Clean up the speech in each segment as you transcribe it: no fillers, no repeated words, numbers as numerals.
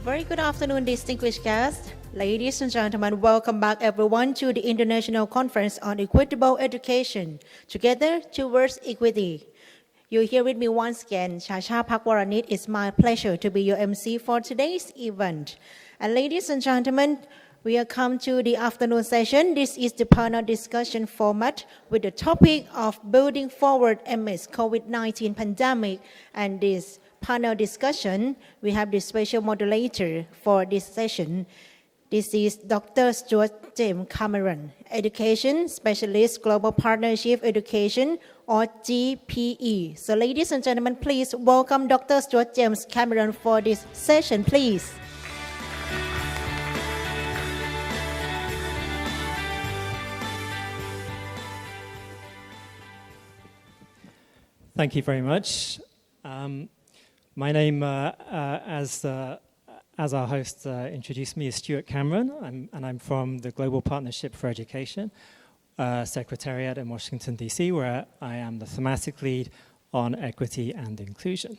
Very good afternoon, distinguished guests. Ladies and gentlemen, welcome back everyone to the International Conference on Equitable Education, Together Towards Equity. You're here with me once again, Shasha Pakwaranit. It's my pleasure to be your MC for today's event. And ladies and gentlemen, we have come to the afternoon session. This is the panel discussion format with the topic of building forward amidst COVID-19 pandemic. And this panel discussion, we have the special moderator for this session. This is Dr. Stuart James Cameron, Education Specialist Global Partnership Education, or GPE. So ladies and gentlemen, please welcome Dr. Stuart James Cameron for this session, please. Thank you very much. My name, as our host introduced me, is Stuart Cameron, and I'm from the Global Partnership for Education Secretariat in Washington, D.C., where I am the thematic lead on equity and inclusion.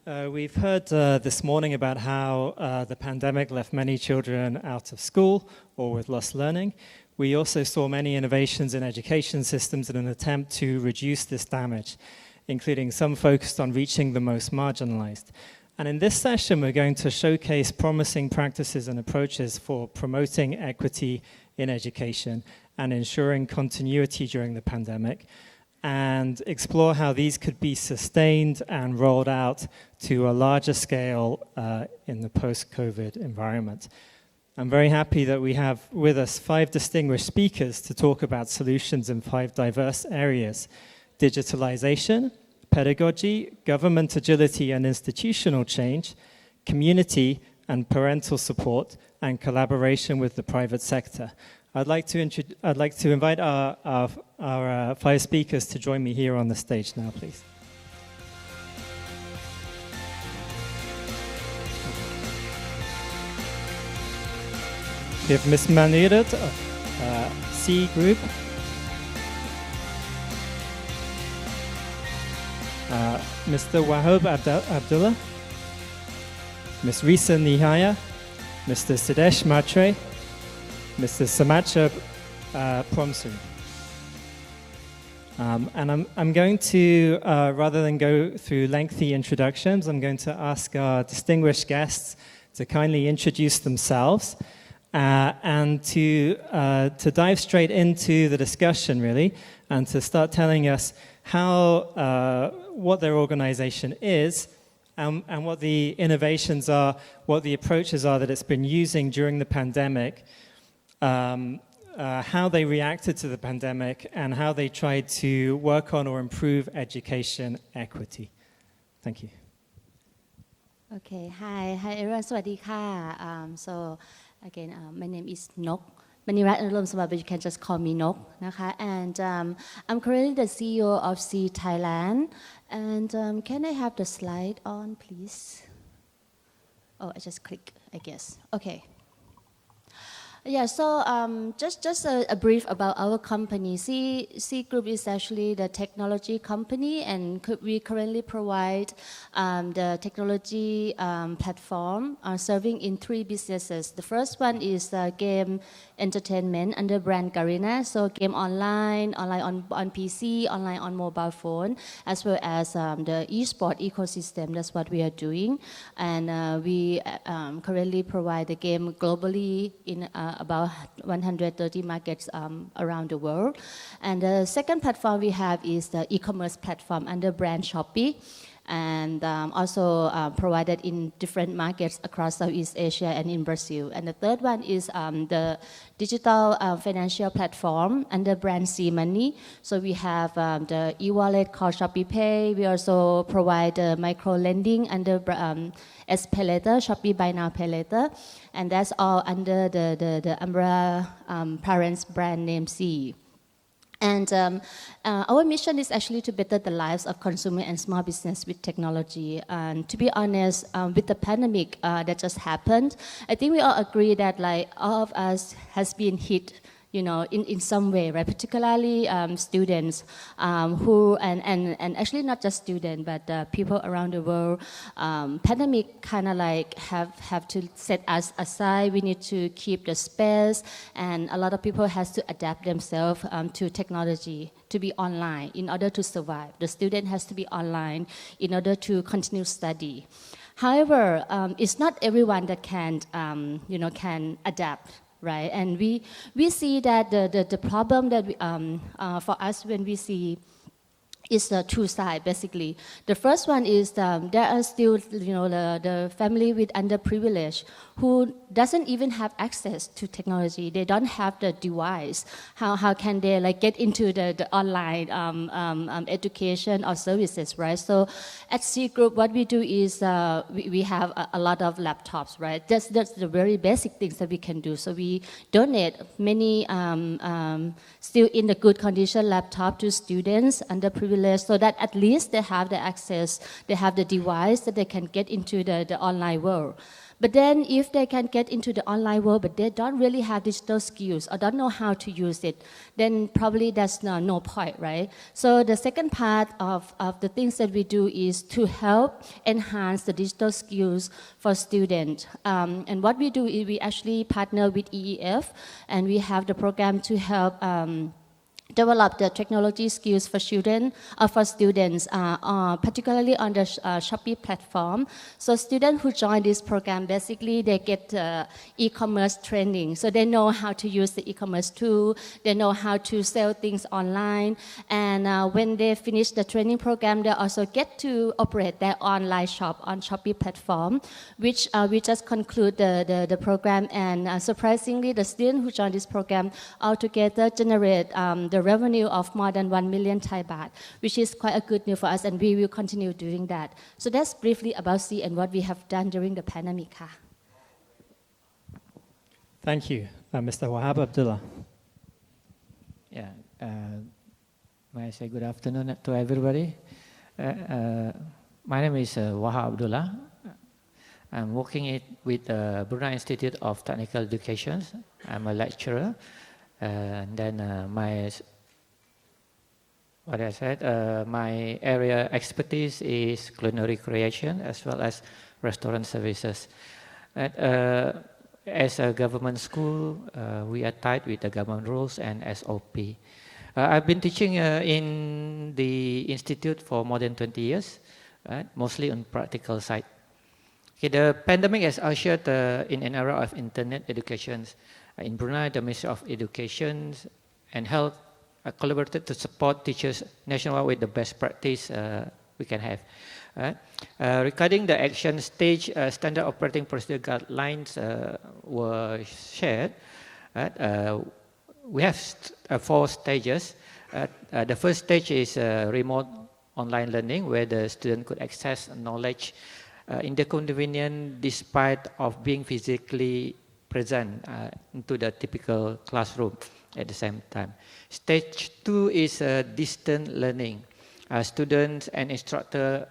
We've heard this morning about how the pandemic left many children out of school or with lost learning. We also saw many innovations in education systems in an attempt to reduce this damage, including some focused on reaching the most marginalized. And in this session, we're going to showcase promising practices and approaches for promoting equity in education and ensuring continuity during the pandemic, and explore how these could be sustained and rolled out to a larger scale in the post-COVID environment. I'm very happy that we have with us 5 distinguished speakers to talk about solutions in 5 diverse areas: digitalization, pedagogy, government agility and institutional change, community and parental support, and collaboration with the private sector. I'd like to invite our 5 speakers to join me here on the stage now, please. We have Ms. Manirat of C Group, Mr. Wahab Abdullah, Ms. Risa Nihaya, Mr. Sidesh Matre, Mr. Samacha Promsu. And I'm going to, rather than go through lengthy introductions, I'm going to ask our distinguished guests to kindly introduce themselves and to dive straight into the discussion, really, and to start telling us how, what their organization is, and what the innovations are, what the approaches are that it's been using during the pandemic, how they reacted to the pandemic, and how they tried to work on or improve education equity. Thank you. Okay, hi everyone, สวัสดีค่ะ so again my name is Nok Manirat Anulom, but you can just call me Nok,นะคะ. And I'm currently the CEO of C Thailand, and can I have the slide on, please? Oh, I just click, I guess. Okay. Yeah, so just a brief about our company. C Group is actually the technology company, and we currently provide the technology platform serving in 3 businesses. The first one is game entertainment under brand Garena, so game online on PC, online on mobile phone, as well as the e-sport ecosystem. That's what we are doing, and we currently provide the game globally in about 130 markets around the world. And the second platform we have is the e-commerce platform under brand Shopee, and also provided in different markets across Southeast Asia and in Brazil. And the third one is the digital financial platform under brand C-Money. So we have the e-wallet called Shopee Pay. We also provide micro lending under S-Pay Later, Shopee Buy Now Pay Later, and that's all under the umbrella parents brand name C. And our mission is actually to better the lives of consumer and small business with technology. And to be honest, with the pandemic that just happened, I think we all agree that like all of us has been hit in some way, right? Particularly students who, and actually not just students, but people around the world. Pandemic kind of like have to set us aside. We need to keep the space, and a lot of people has to adapt themselves to technology, to be online in order to survive. The student has to be online in order to continue study. However, it's not everyone that can adapt, right? And we see that the problem that for us when we see is the two sides, basically. The first one is there are still, the family with underprivileged who doesn't even have access to technology. They don't have the device. How can they like get into the online education or services, right? So at C Group, what we do is we have a lot of laptops, right? That's the very basic things that we can do. So we donate many still in the good condition laptop to students underprivileged, so that at least they have the access, they have the device that they can get into the online world. But then if they can get into the online world, but they don't really have digital skills or don't know how to use it, then probably that's no point, right? So the second part of the things that we do is to help enhance the digital skills for students. And what we do is we actually partner with EEF, and we have the program to help develop the technology skills for children, for students, particularly on the Shopee platform. So students who join this program, basically they get e-commerce training. So they know how to use the e-commerce tool, they know how to sell things online, and when they finish the training program, they also get to operate their online shop on Shopee platform, which we just conclude the program, and surprisingly, the students who join this program altogether generate the revenue of more than 1 million Thai baht, which is quite a good news for us, and we will continue doing that. So that's briefly about C and what we have done during the pandemic. Thank you, Mr. Wahab Abdullah. Yeah, may I say good afternoon to everybody? My name is Wahab Abdullah. I'm working with Brunei Institute of Technical Education. I'm a lecturer. And then my area expertise is culinary creation as well as restaurant services. As a government school, we are tied with the government rules and SOP. I've been teaching in the institute for more than 20 years, right? Mostly on practical side. Okay, the pandemic has ushered in an era of internet education. In Brunei, the Ministry of Education and Health collaborated to support teachers nationwide with the best practice we can have. Regarding the action stage, standard operating procedure guidelines were shared. We have 4 stages. The first stage is remote online learning, where the student could access knowledge in the convenience despite of being physically present into the typical classroom at the same time. Stage 2 is distant learning. Students and instructor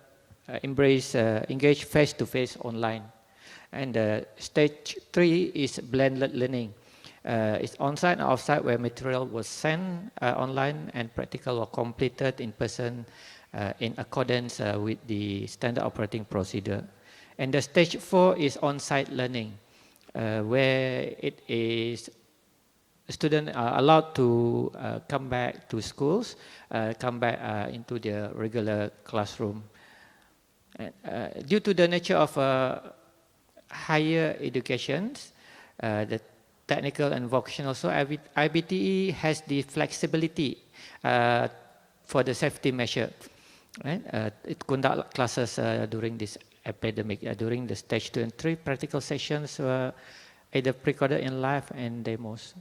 engage face-to-face online. And stage 3 is blended learning. It's on-site and off-site, where material was sent online and practical were completed in person in accordance with the standard operating procedure. And the stage 4 is on-site learning, where it is students are allowed to come back to schools, come back into their regular classroom. Due to the nature of higher education, the technical and vocational, so IBTE has the flexibility for the safety measure. Right? It conduct classes during this epidemic, during the stage 2 and 3 practical sessions were either recorded in live and demos.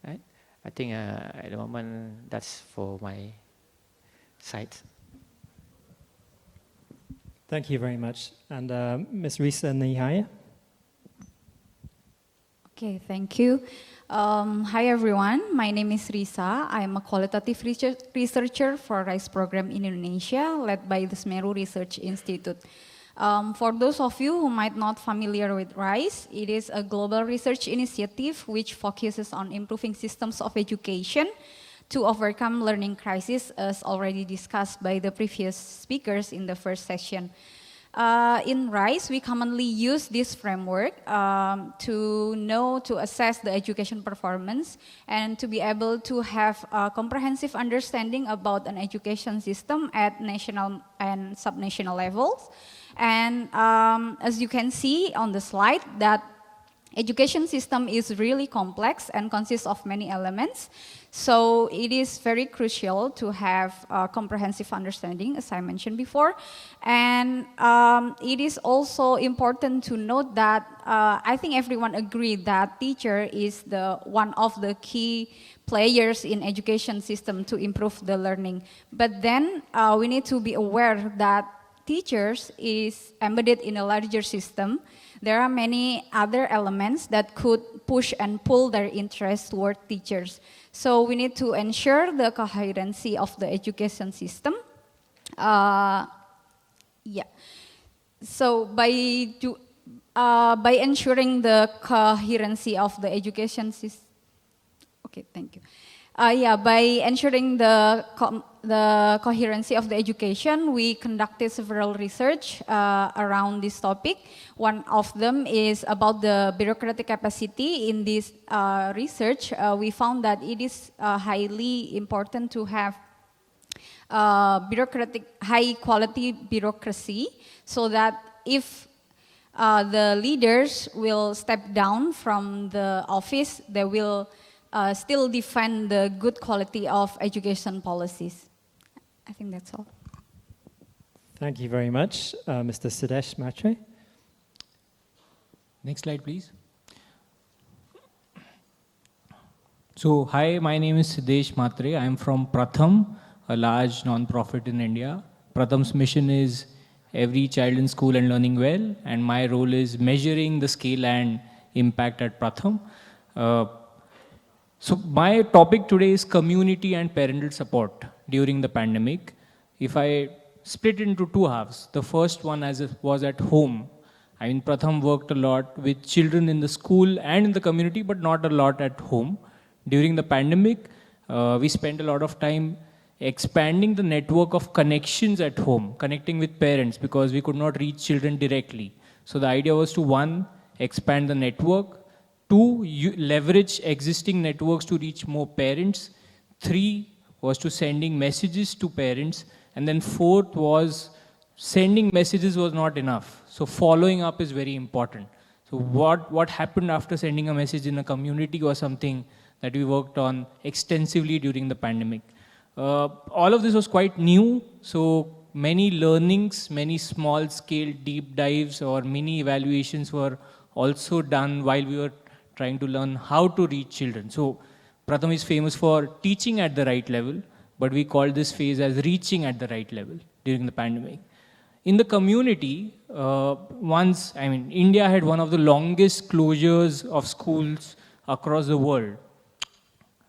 Right? I think at the moment that's for my side. Thank you very much. And Ms. Risa Nihaya. Okay, thank you. Hi everyone, my name is Risa. I'm a qualitative researcher for RISE program in Indonesia, led by the Semeru Research Institute. For those of you who might not familiar with RISE, it is a global research initiative which focuses on improving systems of education to overcome learning crisis, as already discussed by the previous speakers in the first session. In RISE, we commonly use this framework to assess the education performance and to be able to have a comprehensive understanding about an education system at national and subnational levels. And as you can see on the slide, that education system is really complex and consists of many elements. So it is very crucial to have a comprehensive understanding, as I mentioned before. And it is also important to note that I think everyone agreed that teacher is one of the key players in education system to improve the learning. But then we need to be aware that teachers is embedded in a larger system. There are many other elements that could push and pull their interest toward teachers. So we need to ensure the coherency of the education system. So by ensuring the coherency of the education system, okay, thank you. By ensuring the coherency of the education, we conducted several research around this topic. One of them is about the bureaucratic capacity. In this research, we found that it is highly important to have high quality bureaucracy, so that if the leaders will step down from the office, they will still defend the good quality of education policies. I think that's all. Thank you very much, Mr. Sudesh Matre. Next slide, please. So, hi, my name is Sudesh Matre. I am from Pratham, a large non-profit in India. Pratham's mission is every child in school and learning well, and my role is measuring the scale and impact at Pratham. So my topic today is community and parental support during the pandemic. If I split into two halves, the first one was at home. I mean, Pratham worked a lot with children in the school and in the community, but not a lot at home. During the pandemic, we spent a lot of time expanding the network of connections at home, connecting with parents, because we could not reach children directly. So the idea was to, one, expand the network, two, leverage existing networks to reach more parents, three was to sending messages to parents, and then fourth was sending messages was not enough. So following up is very important. So what happened after sending a message in a community was something that we worked on extensively during the pandemic. All of this was quite new, so many learnings, many small scale deep dives or mini evaluations were also done while we were trying to learn how to reach children. So Pratham is famous for teaching at the right level, but we called this phase as reaching at the right level during the pandemic. In the community, India had one of the longest closures of schools across the world.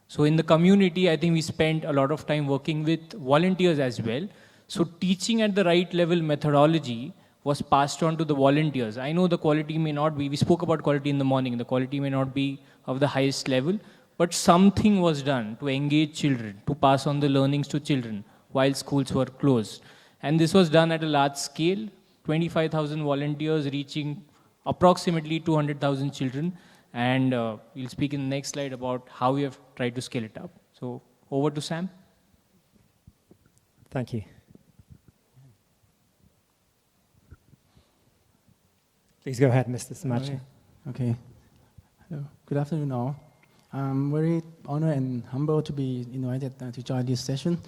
So in the community, I think we spent a lot of time working with volunteers as well. So teaching at the right level methodology was passed on to the volunteers. I know the quality may not be, we spoke about quality in the morning, the quality may not be of the highest level, but something was done to engage children, to pass on the learnings to children while schools were closed. And this was done at a large scale, 25,000 volunteers reaching approximately 200,000 children. And we'll speak in the next slide about how we have tried to scale it up. So over to Sam. Thank you. Please go ahead, Mr. Samachi. Okay. Hello. Good afternoon, all. I'm very honored and humbled to be invited to join this session.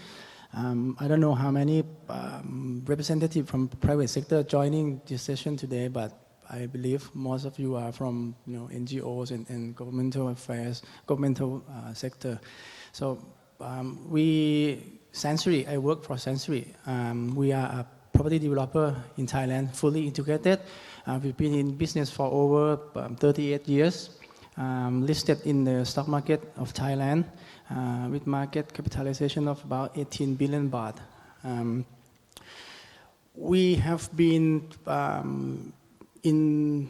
I don't know how many representatives from private sector joining this session today, but I believe most of you are from NGOs and governmental affairs, governmental sector. So Sensory, I work for Sensory. We are a property developer in Thailand, fully integrated. We've been in business for over 38 years, listed in the stock market of Thailand with market capitalization of about 18 billion baht. we have been in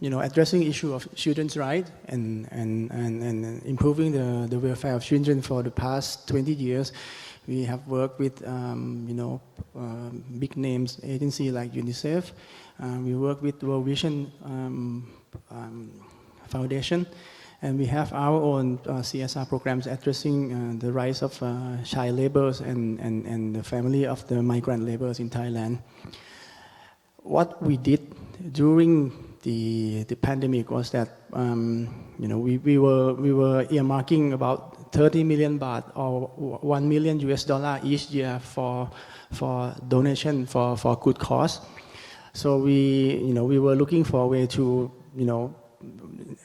addressing issue of children's rights and improving the welfare of children for the past 20 years. We have worked with big names agency like UNICEF. We work with World Vision Foundation, and we have our own CSR programs addressing the rise of child laborers and the family of the migrant laborers in Thailand. What we did during the pandemic was that we were earmarking about 30 million baht or $1 million each year for donation for good cause. So we were looking for a way to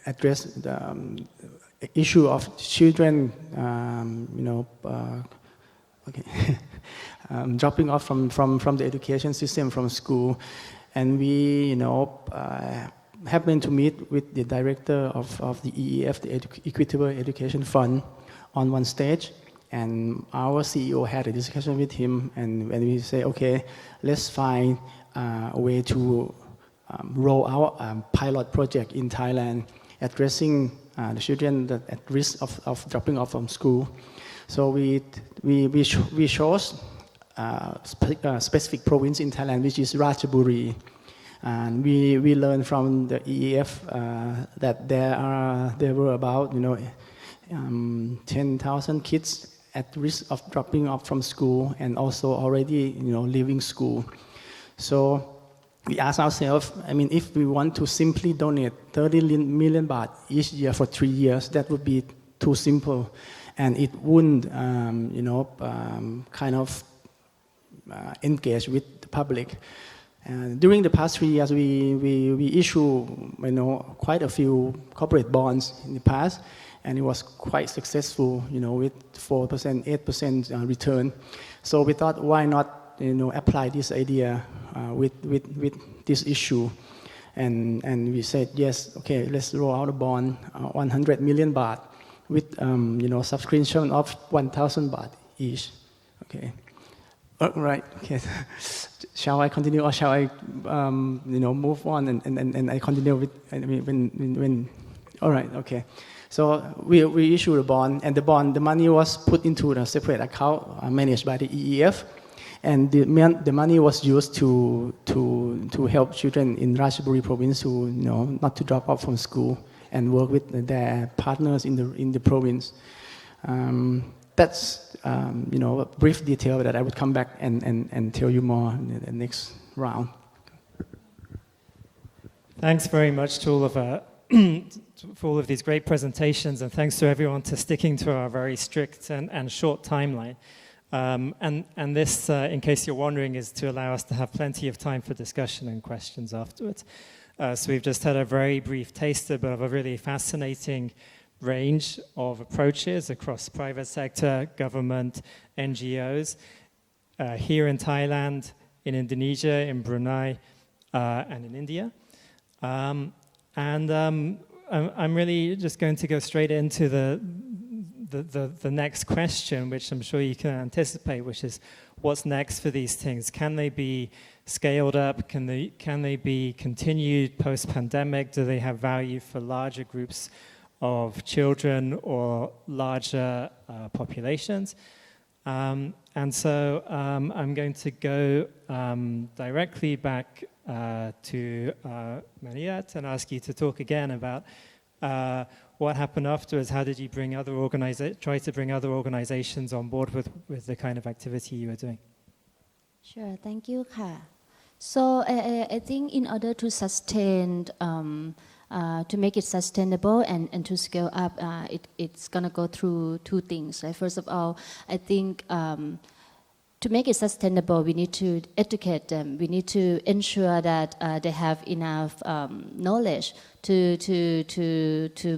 address the issue of children dropping off from the education system, from school. And we happened to meet with the director of the EEF, the Equitable Education Fund, on one stage. And our CEO had a discussion with him, and when we say, okay, let's find a way to roll out a pilot project in Thailand addressing the children that at risk of dropping off from school. So we chose a specific province in Thailand, which is Ratchaburi. And we learned from the EEF that there were about 10,000 kids at risk of dropping off from school and also already leaving school. So we asked ourselves, if we want to simply donate 30 million baht each year for 3 years, that would be too simple, and it wouldn't engage with the public. During the past 3 years, we issue quite a few corporate bonds in the past, and it was quite successful, with 4%, 8% return. So we thought, why not apply this idea with this issue, and we said yes, okay, let's roll out a bond, 100 million baht with subscription of 1,000 baht each. Okay. Right. Okay. Shall I continue, or shall I, move on and I continue with when? All right. Okay. So we issued a bond, and the money was put into a separate account managed by the EEF, and the money was used to help children in Ratchaburi province who not to drop out from school and work with their partners in the province. That's a brief detail that I would come back and tell you more in the next round. Thanks very much to all of for all of these great presentations, and thanks to everyone for sticking to our very strict and short timeline. And this, in case you're wondering, is to allow us to have plenty of time for discussion and questions afterwards. So we've just had a very brief taster, but of a really fascinating range of approaches across private sector, government, NGOs, here in Thailand, in Indonesia, in Brunei, and in India. I'm really just going to go straight into the next question, which I'm sure you can anticipate, which is what's next for these things? Can they be scaled up? Can they be continued post-pandemic? Do they have value for larger groups of children or larger populations? And so I'm going to go directly back to Maniat and ask you to talk again about what happened afterwards. How did you try to bring other organizations on board with the kind of activity you were doing? Sure, thank you, Ka. So I think in order to sustain, to make it sustainable and to scale up, it's gonna go through two things. Right? First of all, I think to make it sustainable, we need to educate them. We need to ensure that they have enough knowledge to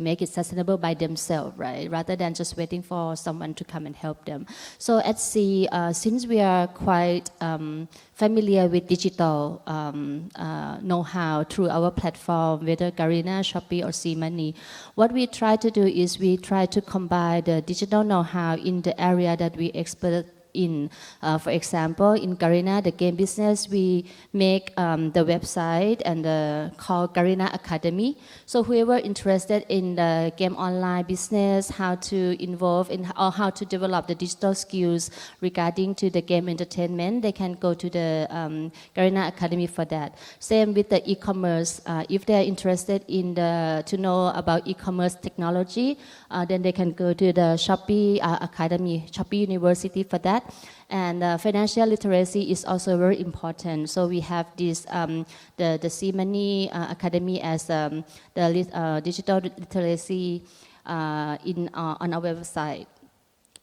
make it sustainable by themselves, right? Rather than just waiting for someone to come and help them. So at Sea, since we are quite familiar with digital know-how through our platform, whether Garena, Shopee, or Sea Money, what we try to do is we try to combine the digital know-how in the area that we in. For example, in Garena, the game business, we make the website and called Garena Academy. So whoever interested in the game online business, how to involve in or how to develop the digital skills regarding to the game entertainment, they can go to the Garena Academy for that. Same with the e-commerce. If they're interested in to know about e-commerce technology, then they can go to the Shopee Academy, Shopee University for that. And financial literacy is also very important. So we have this the C-Money Academy as the digital literacy on our website.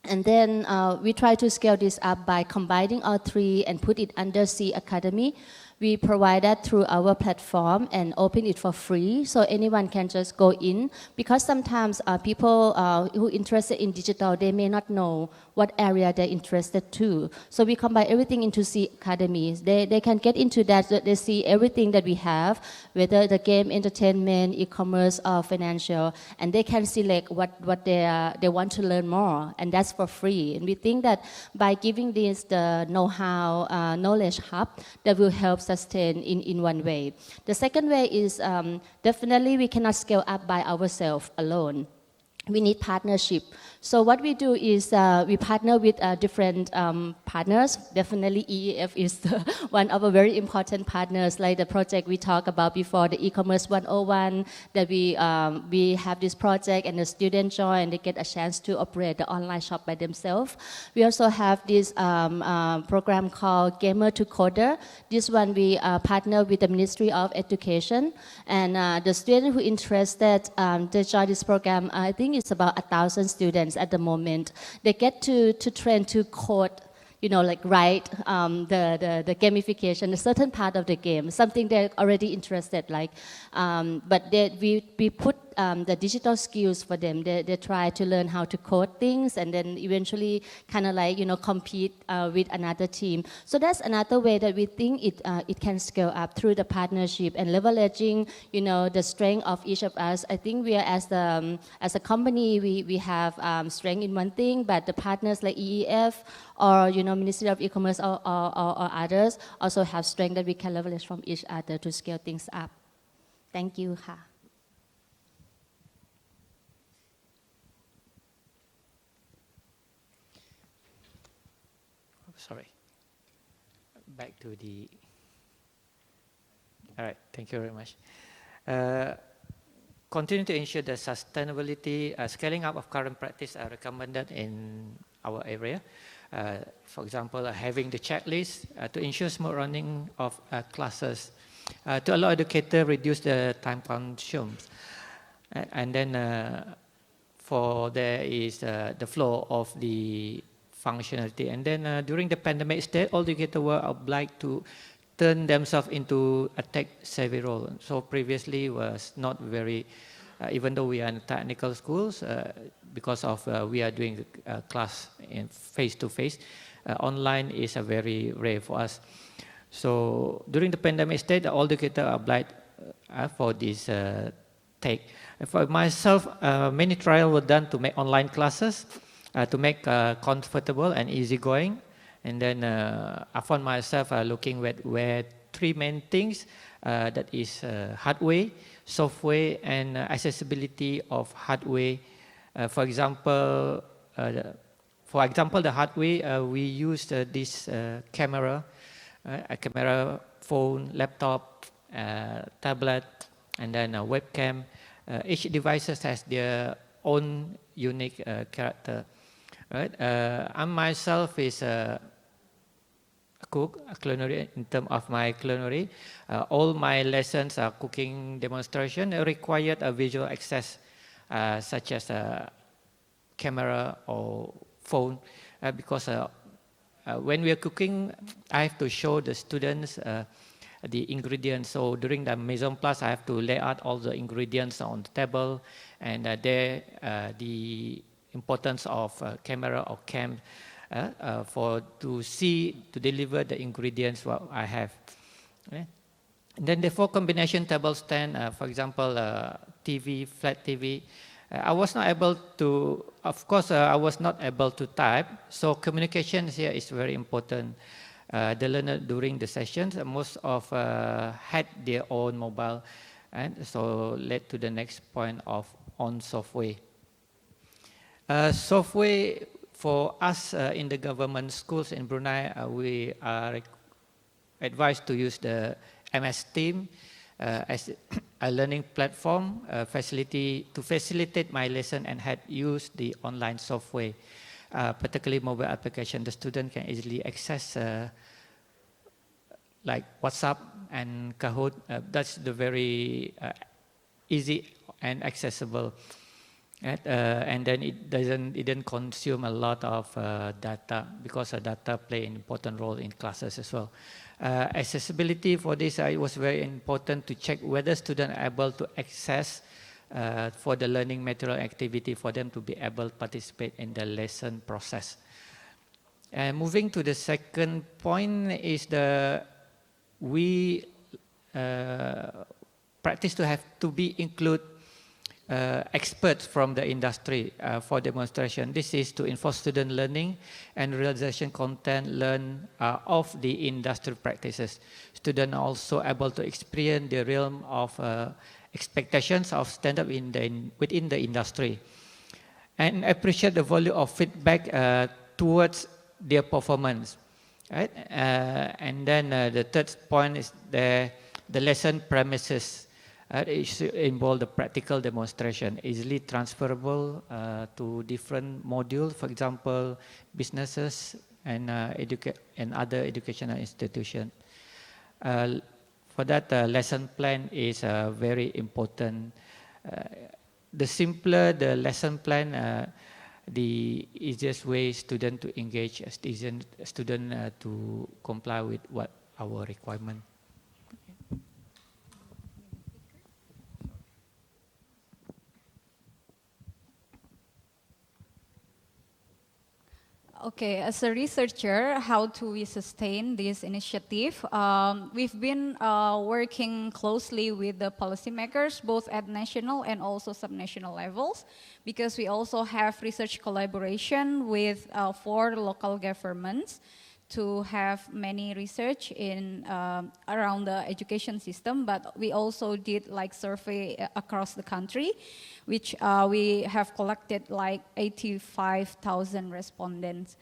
And then we try to scale this up by combining all three and put it under C Academy. We provide that through our platform and open it for free, so anyone can just go in. Because sometimes people who are interested in digital, they may not know what area they're interested to. So we combine everything into C Academy. They can get into that, so they see everything that we have, whether the game, entertainment, e-commerce, or financial, and they can select what they want to learn more, and that's for free. And we think that by giving this the know-how, knowledge hub, that will help sustain in one way. The second way is definitely we cannot scale up by ourselves alone. We need partnership. So what we do is we partner with different partners. Definitely EEF is one of our very important partners, like the project we talked about before, the e-commerce 101, that we have this project and the students join, they get a chance to operate the online shop by themselves. We also have this program called Gamer to Coder. This one we partner with the Ministry of Education, and the students who are interested to join this program, I think it's about 1,000 students at the moment. They get to train to code, like write the gamification, a certain part of the game, something they're already interested, like. But we put the digital skills for them. They try to learn how to code things, and then eventually kind of like compete with another team. So that's another way that we think it can scale up through the partnership and leveraging the strength of each of us. I think we are as a company we have strength in one thing, but the partners like EEF or Ministry of E-commerce or others also have strength that we can leverage from each other to scale things up. Thank you. Sorry. Back to the. All right. Thank you very much. Continue to ensure the sustainability, scaling up of current practice are recommended in our area. For example, having the checklist to ensure smooth running of classes, to allow educators reduce the time consumed, and then there is the flow of the functionality. And then during the pandemic state, all educators were obliged to turn themselves into a tech-savvy role. So previously was not very, even though we are in technical schools, because of we are doing class in face-to-face, online is a very rare for us. So during the pandemic state, all educators are obliged for this tech. For myself, many trials were done to make online classes, to make comfortable and easygoing. And then I found myself looking at where three main things, that is hardware, software, and accessibility of hardware. For example, the hardware, we used this camera, a camera, phone, laptop, tablet, and then a webcam. Each device has their own unique character. Right? I myself is a cook, a culinary. In terms of my culinary, all my lessons are cooking demonstration required a visual access, such as a camera or phone, because when we are cooking, I have to show the students the ingredients. So during the mise en place, I have to lay out all the ingredients on the table, and the importance of camera or cam to deliver the ingredients what I have. Okay. And then the four combination table stand, for example, TV, flat TV, I was not able to, of course, I was not able to type, so communication here is very important. The learner during the sessions, most of had their own mobile, and so led to the next point of on software. Software for us in the government schools in Brunei, we are advised to use the MS Team as a learning platform to facilitate my lesson, and had used the online software, particularly mobile application. The student can easily access like WhatsApp and Kahoot. That's the very easy and accessible. And then it didn't consume a lot of data, because data play an important role in classes as well. Accessibility for this, it was very important to check whether students are able to access for the learning material activity for them to be able to participate in the lesson process. And moving to the second point is we practice to have to be include experts from the industry for demonstration. This is to enforce student learning and realization content learned of the industry practices. Students are also able to experience the realm of expectations of stand-up within the industry, and appreciate the value of feedback towards their performance. Right? And then the third point is the lesson premises. It involve the practical demonstration, easily transferable to different modules, for example, businesses and other educational institutions. For that, lesson plan is very important. The simpler the lesson plan, the easiest way student to engage a student to comply with what our requirement. Okay, as a researcher, how do we sustain this initiative? We've been working closely with the policymakers, both at national and also subnational levels, because we also have research collaboration with 4 local governments to have many research in around the education system, but we also did like survey across the country, which we have collected like 85,000 respondents.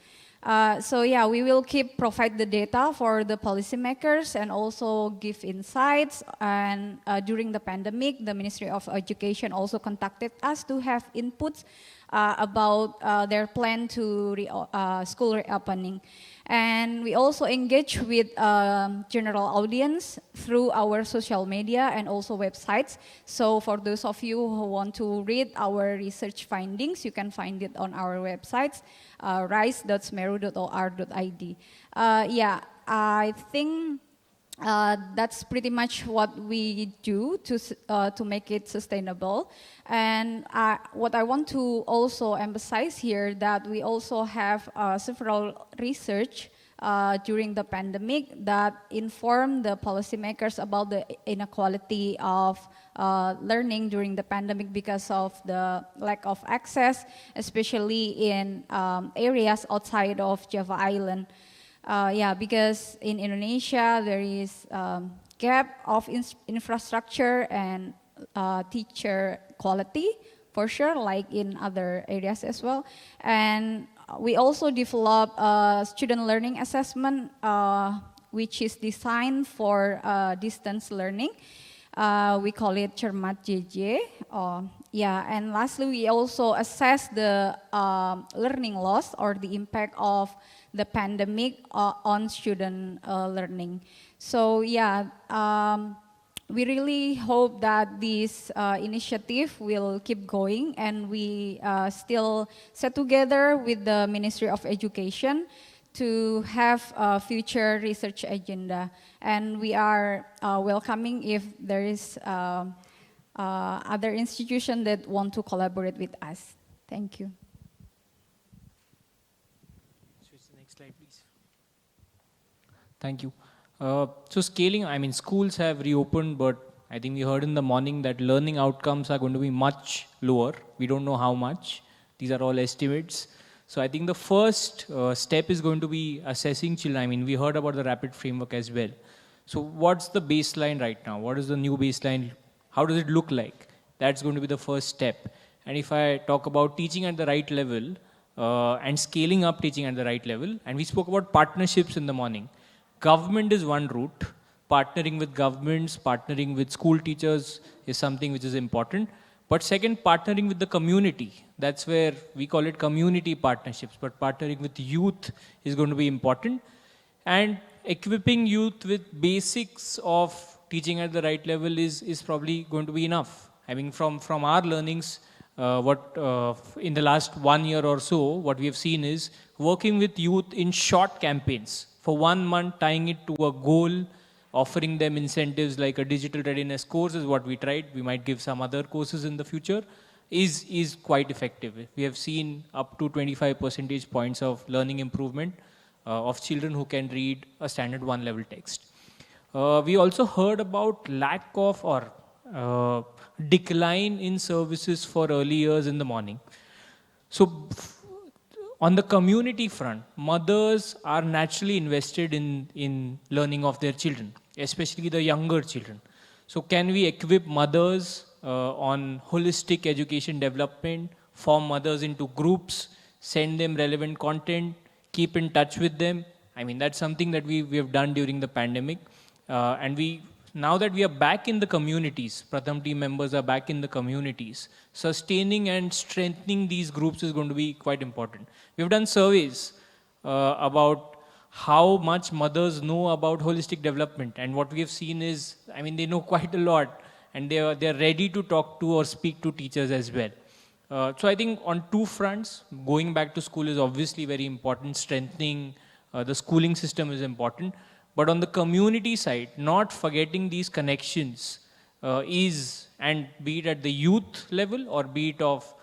So yeah, we will keep provide the data for the policymakers and also give insights. And during the pandemic, the Ministry of Education also contacted us to have inputs about their plan to school reopening. And we also engage with general audience through our social media and also websites. So for those of you who want to read our research findings, you can find it on our websites, rise.smeru.or.id. Yeah, I think that's pretty much what we do to make it sustainable. And what I want to also emphasize here that we also have several research during the pandemic that inform the policymakers about the inequality of learning during the pandemic because of the lack of access, especially in areas outside of Java Island. Yeah, because in Indonesia there is gap of infrastructure and teacher quality for sure, like in other areas as well. And we also develop a student learning assessment, which is designed for distance learning. We call it Cermat JJ. Yeah, and lastly, we also assess the learning loss or the impact of the pandemic on student learning. So yeah, we really hope that this initiative will keep going, and we still set together with the Ministry of Education to have a future research agenda. And we are welcoming if there is other institution that want to collaborate with us. Thank you. Switch the next slide, please. Thank you. So scaling, I mean, schools have reopened, but I think we heard in the morning that learning outcomes are going to be much lower. We don't know how much. These are all estimates. So I think the first step is going to be assessing children. I mean, we heard about the rapid framework as well. So what's the baseline right now? What is the new baseline? How does it look like? That's going to be the first step. And if I talk about teaching at the right level and scaling up teaching at the right level, and we spoke about partnerships in the morning. Government is one route. Partnering with governments, partnering with school teachers is something which is important. But second, partnering with the community. That's where we call it community partnerships. But partnering with youth is going to be important. And equipping youth with basics of teaching at the right level is probably going to be enough. I mean, from our learnings, in the last 1 year or so, what we have seen is working with youth in short campaigns. For 1 month, tying it to a goal, offering them incentives like a digital readiness course is what we tried. We might give some other courses in the future, is quite effective. We have seen up to 25 percentage points of learning improvement of children who can read a standard 1 level text. We also heard about lack of or decline in services for early years in the morning. So on the community front, mothers are naturally invested in learning of their children, especially the younger children. So can we equip mothers on holistic education development, form mothers into groups, send them relevant content, keep in touch with them? I mean, that's something that we have done during the pandemic. Now that we are back in the communities, Pratham team members are back in the communities, sustaining and strengthening these groups is going to be quite important. We've done surveys about how much mothers know about holistic development, and what we have seen is, I mean, they know quite a lot, and they are ready to talk to or speak to teachers as well. So I think on two fronts, going back to school is obviously very important, strengthening the schooling system is important. But on the community side, not forgetting these connections and be it at the youth level or be it of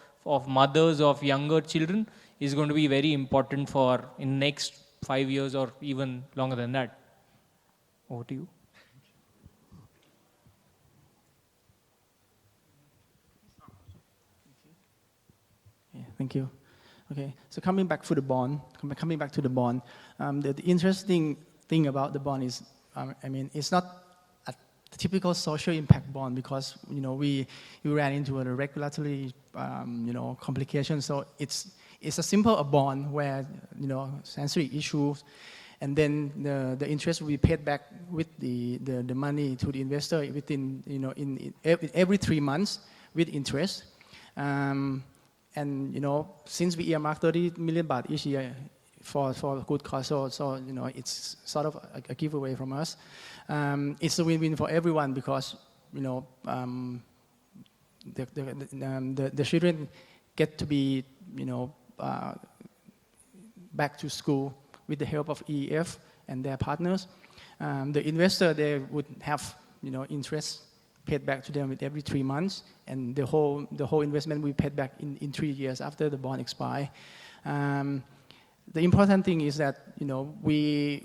mothers of younger children, is going to be very important for in next 5 years or even longer than that. Over to you. Yeah, thank you. Okay, so coming back to the bond, the interesting thing about the bond is, I mean, it's not a typical social impact bond because, you know, we ran into a regulatory, complication. So it's a simple bond where, you know, sensory issues, and then the interest will be paid back with the money to the investor within, you know, in every 3 months with interest. And, you know, since we earmark 30 million baht each year for a good cause, so you know, it's sort of a giveaway from us. It's a win-win for everyone because, you know, the children get to be, you know, back to school with the help of EEF and their partners. The investor, they would have, you know, interest paid back to them with every 3 months, and the whole investment will be paid back in 3 years after the bond expires. The important thing is that, you know, we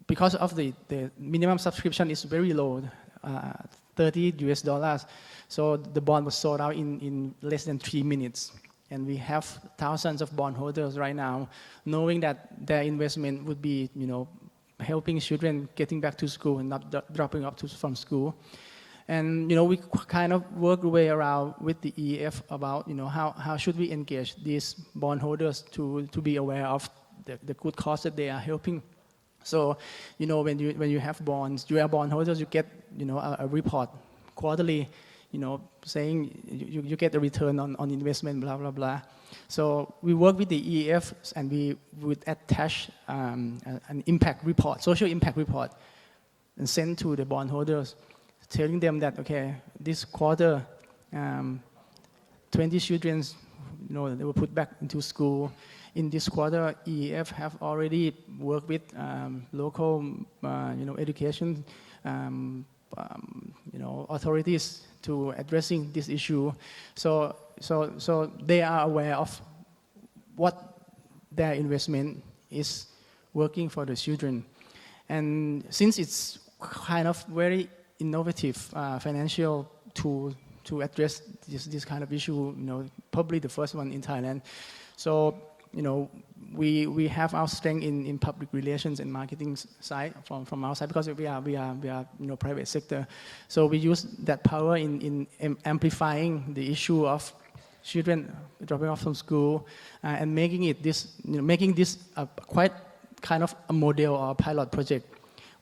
because of the minimum subscription is very low, $30, so the bond was sold out in less than 3 minutes. And we have thousands of bondholders right now, knowing that their investment would be, you know, helping children getting back to school and not dropping off from school. And, you know, we kind of work the way around with the EF about, you know, how should we engage these bondholders to be aware of the good cause that they are helping. So, you know, when you have bonds, you are bondholders, you get, you know, a report quarterly, you know, saying you get a return on investment, blah, blah, blah. So we work with the EF and we would attach an impact report, social impact report, and send to the bondholders, telling them that, okay, this quarter, 20 children, you know, they were put back into school. In this quarter, EEF have already worked with local, you know, education, you know, authorities to addressing this issue. So they are aware of what their investment is working for the children. And since it's kind of very innovative financial tool to address this kind of issue. Probably the first one in Thailand. So we have our strength in public relations and marketing side from our side, because we are private sector. So we use that power in amplifying the issue of children dropping off from school and making this a quite kind of a model or a pilot project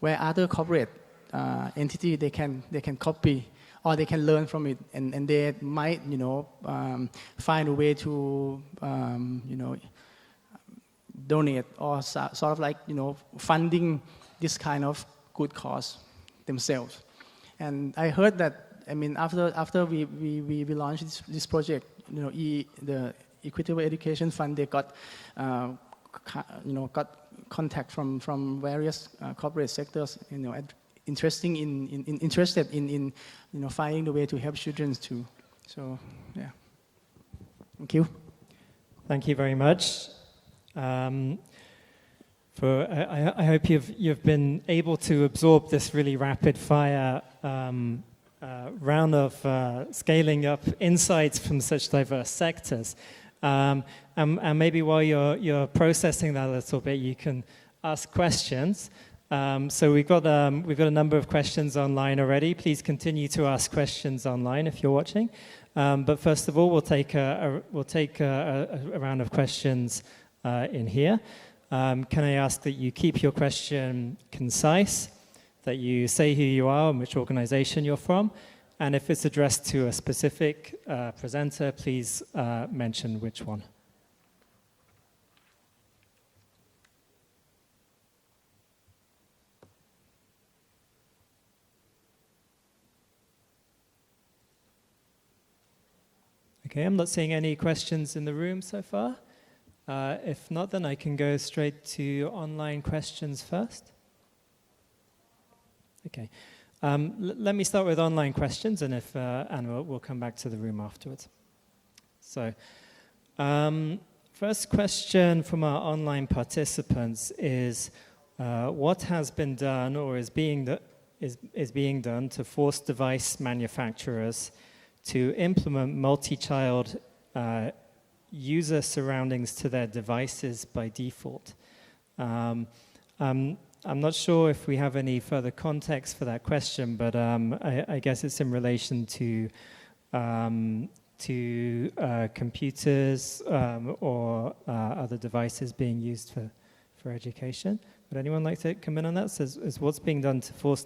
where other corporate entity they can copy or they can learn from it, and they might find a way to donate or sort of like funding this kind of good cause themselves. And I heard that, after we launched this project, the Equitable Education Fund, they got contact from various corporate sectors, interested in finding the way to help children too. So yeah, thank you. Thank you very much. I hope you've been able to absorb this really rapid fire round of scaling up insights from such diverse sectors. And maybe while you're processing that a little bit, you can ask questions. So we've got a number of questions online already. Please continue to ask questions online if you're watching. But first of all, we'll take a round of questions in here. Can I ask that you keep your question concise, that you say who you are and which organization you're from, and if it's addressed to a specific presenter, please mention which one. Okay, I'm not seeing any questions in the room so far. If not, then I can go straight to online questions first. Okay. Let me start with online questions, and we'll come back to the room afterwards. So, first question from our online participants is, what has been done or is being done to force device manufacturers to implement multi-child user surroundings to their devices by default? I'm not sure if we have any further context for that question, but I guess it's in relation to computers or other devices being used for education. Would anyone like to come in on that? So is what's being done to force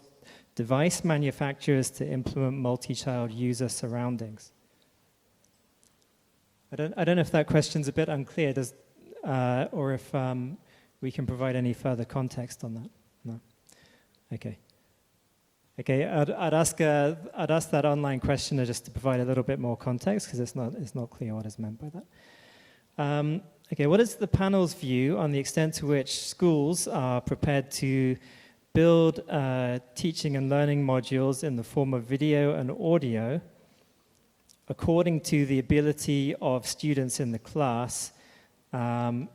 device manufacturers to implement multi-child user surroundings? I don't know if that question's a bit unclear, or if we can provide any further context on that. No. Okay. Okay. I'd ask that online questioner just to provide a little bit more context, because it's not clear what is meant by that. Okay. What is the panel's view on the extent to which schools are prepared to build teaching and learning modules in the form of video and audio according to the ability of students in the class, and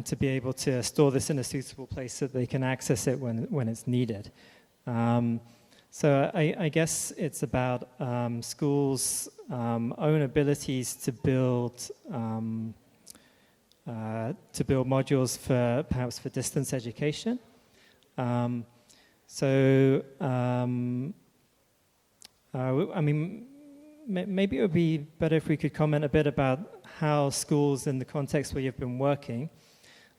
to be able to store this in a suitable place so that they can access it when it's needed. So I guess it's about schools' own abilities to build modules perhaps for distance education. Maybe it would be better if we could comment a bit about how schools, in the context where you've been working,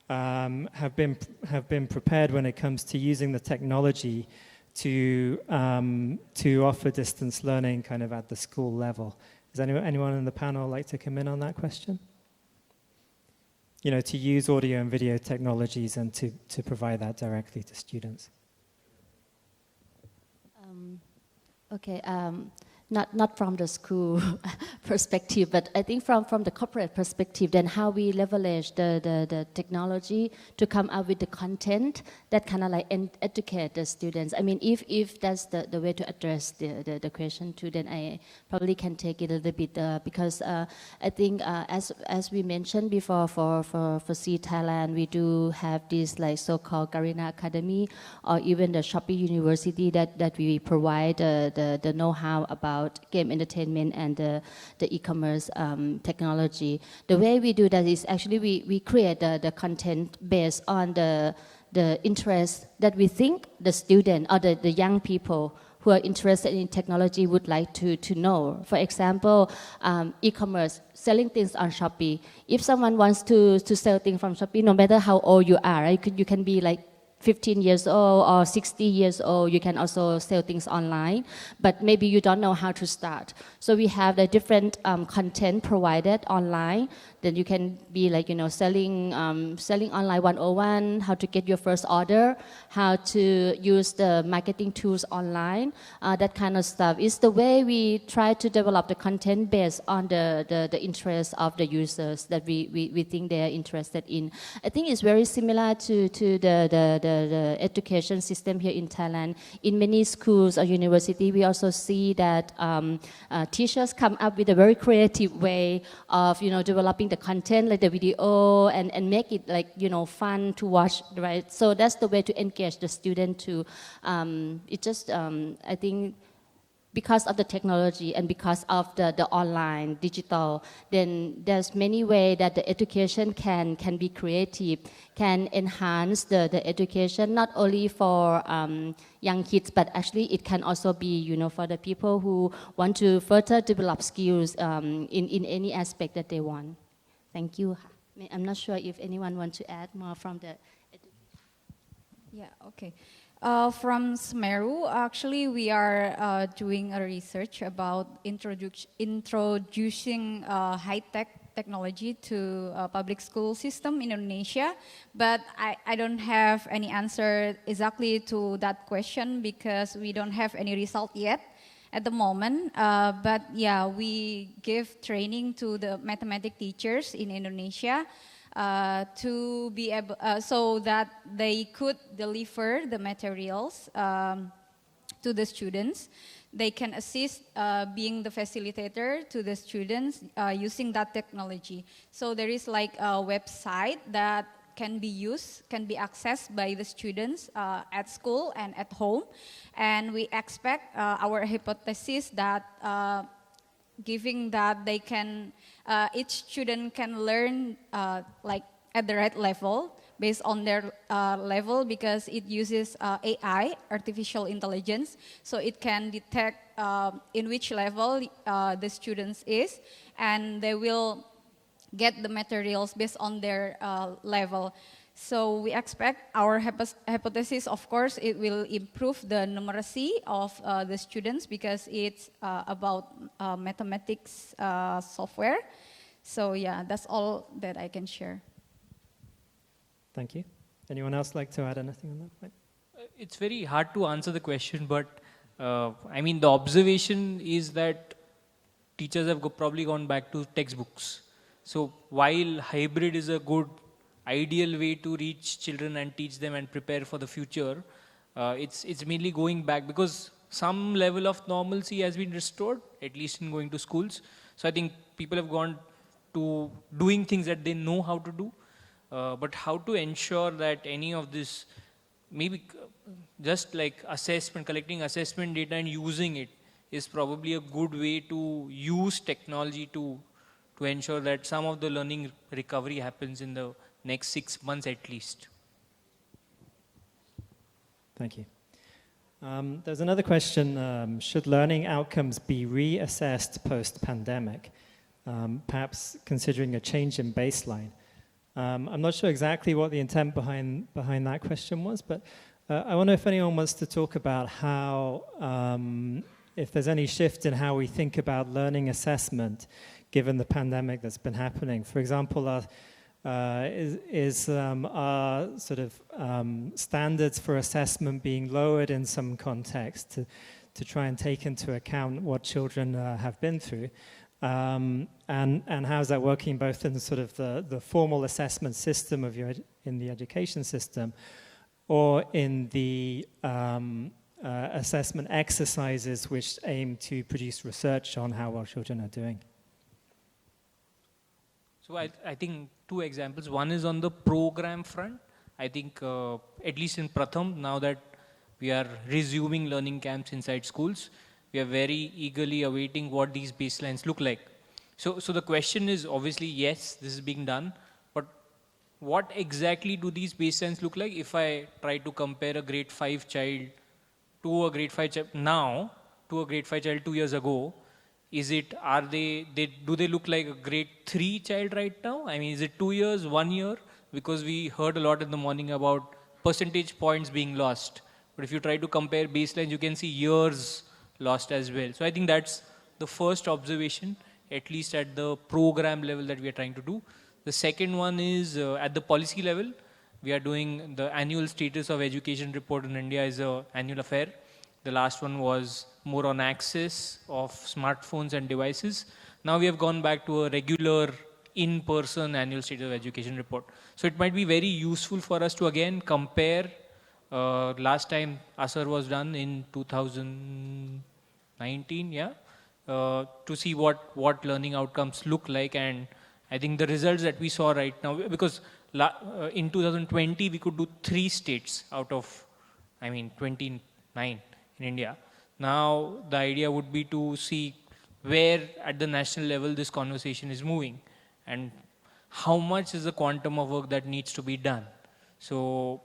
have been prepared when it comes to using the technology to offer distance learning kind of at the school level. Does anyone in the panel like to come in on that question? To use audio and video technologies and to provide that directly to students. Okay. not from the school perspective, but I think from the corporate perspective, then how we leverage the technology to come up with the content that kind of like educate the students. I mean, if that's the way to address the question too, then I probably can take it a little bit because I think as we mentioned before for C Thailand, we do have this like so-called Garina Academy or even the Shopee University that we provide the know-how about game entertainment and the e-commerce technology. The way we do that is actually we create the content based on the interest that we think the student or the young people who are interested in technology would like to know. For example, e-commerce, selling things on Shopee. If someone wants to sell things from Shopee, no matter how old you are, right? You can be like 15 years old or 60 years old, you can also sell things online, but maybe you don't know how to start. So we have the different content provided online. Then you can be like, selling online 101, how to get your first order, how to use the marketing tools online, that kind of stuff. It's the way we try to develop the content based on the interests of the users that we think they are interested in. I think it's very similar to the education system here in Thailand. In many schools or university, we also see that teachers come up with a very creative way of, developing the content, like the video, and make it like, fun to watch, right? So that's the way to engage the student to, it just, I think, because of the technology and because of the online, digital, then there's many ways that the education can be creative, can enhance the education, not only for young kids, but actually it can also be, for the people who want to further develop skills in any aspect that they want. Thank you. I'm not sure if anyone wants to add more from the Yeah, okay. From Smeru, actually, we are doing a research about introducing high-tech technology to public school system in Indonesia, but I don't have any answer exactly to that question because we don't have any result yet at the moment. But yeah, we give training to the mathematics teachers in Indonesia to be able, so that they could deliver the materials to the students. They can assist being the facilitator to the students using that technology. So there is like a website that can be used, can be accessed by the students at school and at home. And we expect our hypothesis that giving that they can, each student can learn like at the right level based on their level, because it uses AI, artificial intelligence, so it can detect in which level the students is, and they will get the materials based on their level. So we expect our hypothesis, of course, it will improve the numeracy of the students because it's about mathematics software. So yeah, that's all that I can share. Thank you. Anyone else like to add anything on that point? It's very hard to answer the question, but I mean, the observation is that teachers have probably gone back to textbooks. So while hybrid is a good ideal way to reach children and teach them and prepare for the future, it's mainly going back because some level of normalcy has been restored, at least in going to schools. So I think people have gone to doing things that they know how to do, but how to ensure that any of this, maybe just like assessment, collecting assessment data and using it is probably a good way to use technology to ensure that some of the learning recovery happens in the next 6 months at least. Thank you. There's another question. Should learning outcomes be reassessed post-pandemic, perhaps considering a change in baseline? I'm not sure exactly what the intent behind that question was, but I wonder if anyone wants to talk about how, if there's any shift in how we think about learning assessment given the pandemic that's been happening. For example, is our sort of standards for assessment being lowered in some context to try and take into account what children have been through. And how's that working both in the sort of the formal assessment system of in the education system, or in the assessment exercises which aim to produce research on how well children are doing? So I think two examples. One is on the program front. I think at least in Pratham, now that we are resuming learning camps inside schools, we are very eagerly awaiting what these baselines look like. So the question is obviously, yes, this is being done, but what exactly do these baselines look like? If I try to compare a grade 5 child to a grade 5 child now to a grade 5 child 2 years ago, do they look like a grade 3 child right now? I mean, is it 2 years, 1 year? Because we heard a lot in the morning about percentage points being lost. But if you try to compare baselines, you can see years lost as well. So I think that's the first observation, at least at the program level that we are trying to do. The second one is at the policy level. We are doing the annual status of education report in India is an annual affair. The last one was more on access of smartphones and devices. Now we have gone back to a regular in-person annual state of education report. So it might be very useful for us to again compare. Last time ASER was done in 2019, to see what learning outcomes look like. And I think the results that we saw right now, because in 2020 we could do 3 states out of, 29 in India. Now the idea would be to see where at the national level this conversation is moving and how much is the quantum of work that needs to be done. So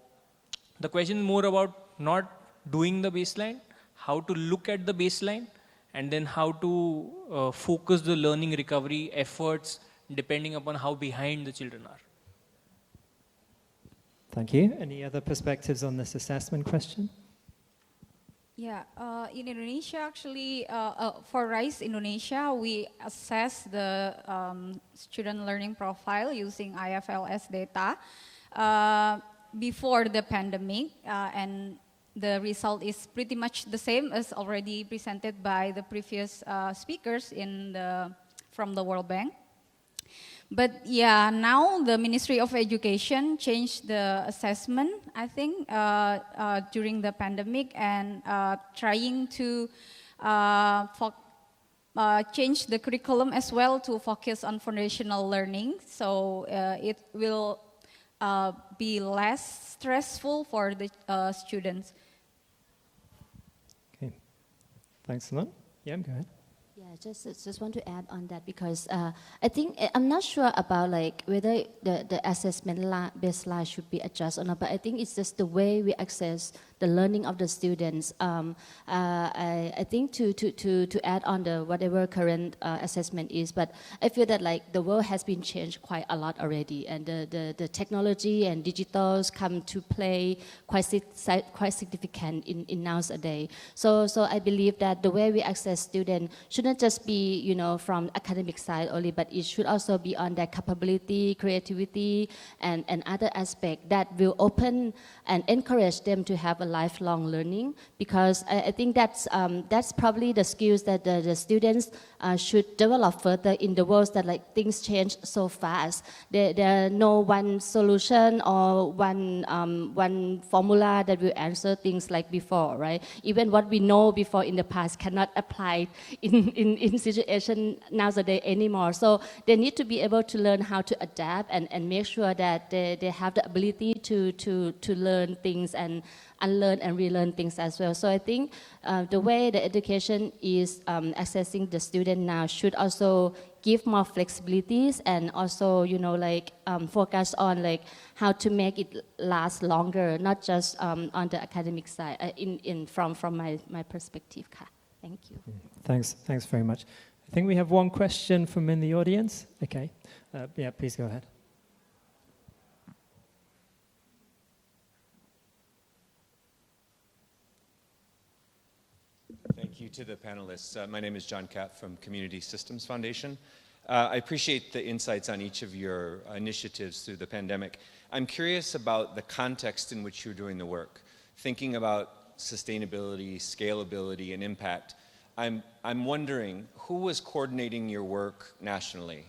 the question is more about not doing the baseline, how to look at the baseline, and then how to focus the learning recovery efforts depending upon how behind the children are. Thank you. Any other perspectives on this assessment question? Yeah, in Indonesia, actually, for RISE Indonesia, we assess the student learning profile using IFLS data before the pandemic, and the result is pretty much the same as already presented by the previous speakers from the World Bank. But yeah, now the Ministry of Education changed the assessment, I think, during the pandemic, and trying to change the curriculum as well to focus on foundational learning. So it will be less stressful for the students. Okay, thanks a lot. Yeah, go ahead. Yeah, just want to add on that, because I think I'm not sure about whether the assessment baseline should be adjusted or not, but I think it's just the way we access the learning of the students. I think to add on the whatever current assessment is, but I feel that the world has been changed quite a lot already, and the technology and digitals come to play quite significant in nowadays. So I believe that the way we access students shouldn't just be from academic side only, but it should also be on their capability, creativity, and other aspects that will open and encourage them to have a lifelong learning, because I think that's probably the skills that the students should develop further in the world that things change so fast. There are no one solution or one formula that will answer things like before, right? Even what we know before in the past cannot apply in situation nowadays anymore. So they need to be able to learn how to adapt and make sure that they have the ability to learn things and unlearn and relearn things as well. So I think the way the education is assessing the student now should also give more flexibilities and also focus on how to make it last longer, not just on the academic side. From my perspective. Thank you. Thanks very much. I think we have one question from in the audience. Okay, yeah, please go ahead. Thank you to the panelists. My name is John Catt from Community Systems Foundation. I appreciate the insights on each of your initiatives through the pandemic. I'm curious about the context in which you're doing the work, thinking about sustainability, scalability, and impact. I'm wondering, who was coordinating your work nationally?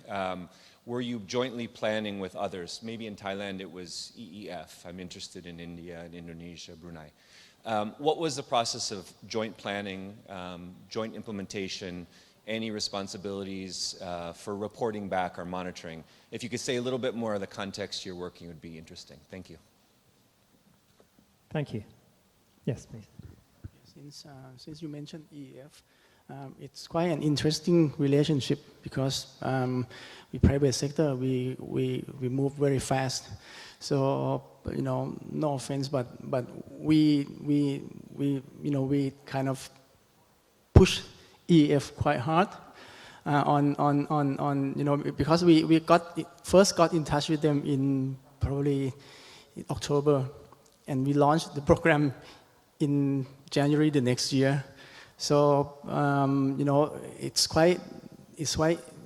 Were you jointly planning with others? Maybe in Thailand it was EEF. I'm interested in India and Indonesia, Brunei. What was the process of joint planning, joint implementation, any responsibilities for reporting back or monitoring? If you could say a little bit more of the context you're working would be interesting. Thank you. Thank you. Yes, please. Since you mentioned EEF, it's quite an interesting relationship because the private sector we move very fast. So no offense, but we kind of push EEF quite hard because we first got in touch with them in probably October, and we launched the program in January the next year. So it's quite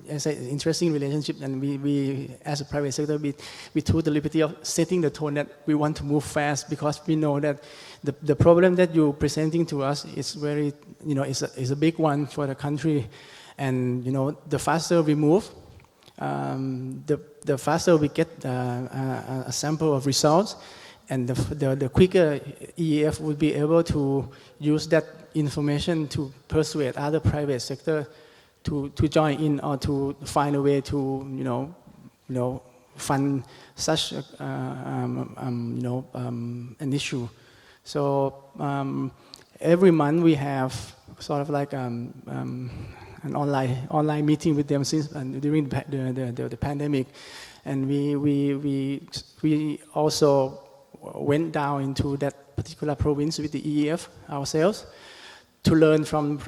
as an interesting relationship, and we as a private sector we took the liberty of setting the tone that we want to move fast because we know that the problem that you're presenting to us is very is a big one for the country, and the faster we move, the faster we get a sample of results. And the quicker EEF would be able to use that information to persuade other private sector to join in or to find a way to fund such an issue. So every month we have sort of like an online meeting with them since during the pandemic, and we also went down into that particular province with the EEF ourselves to learn from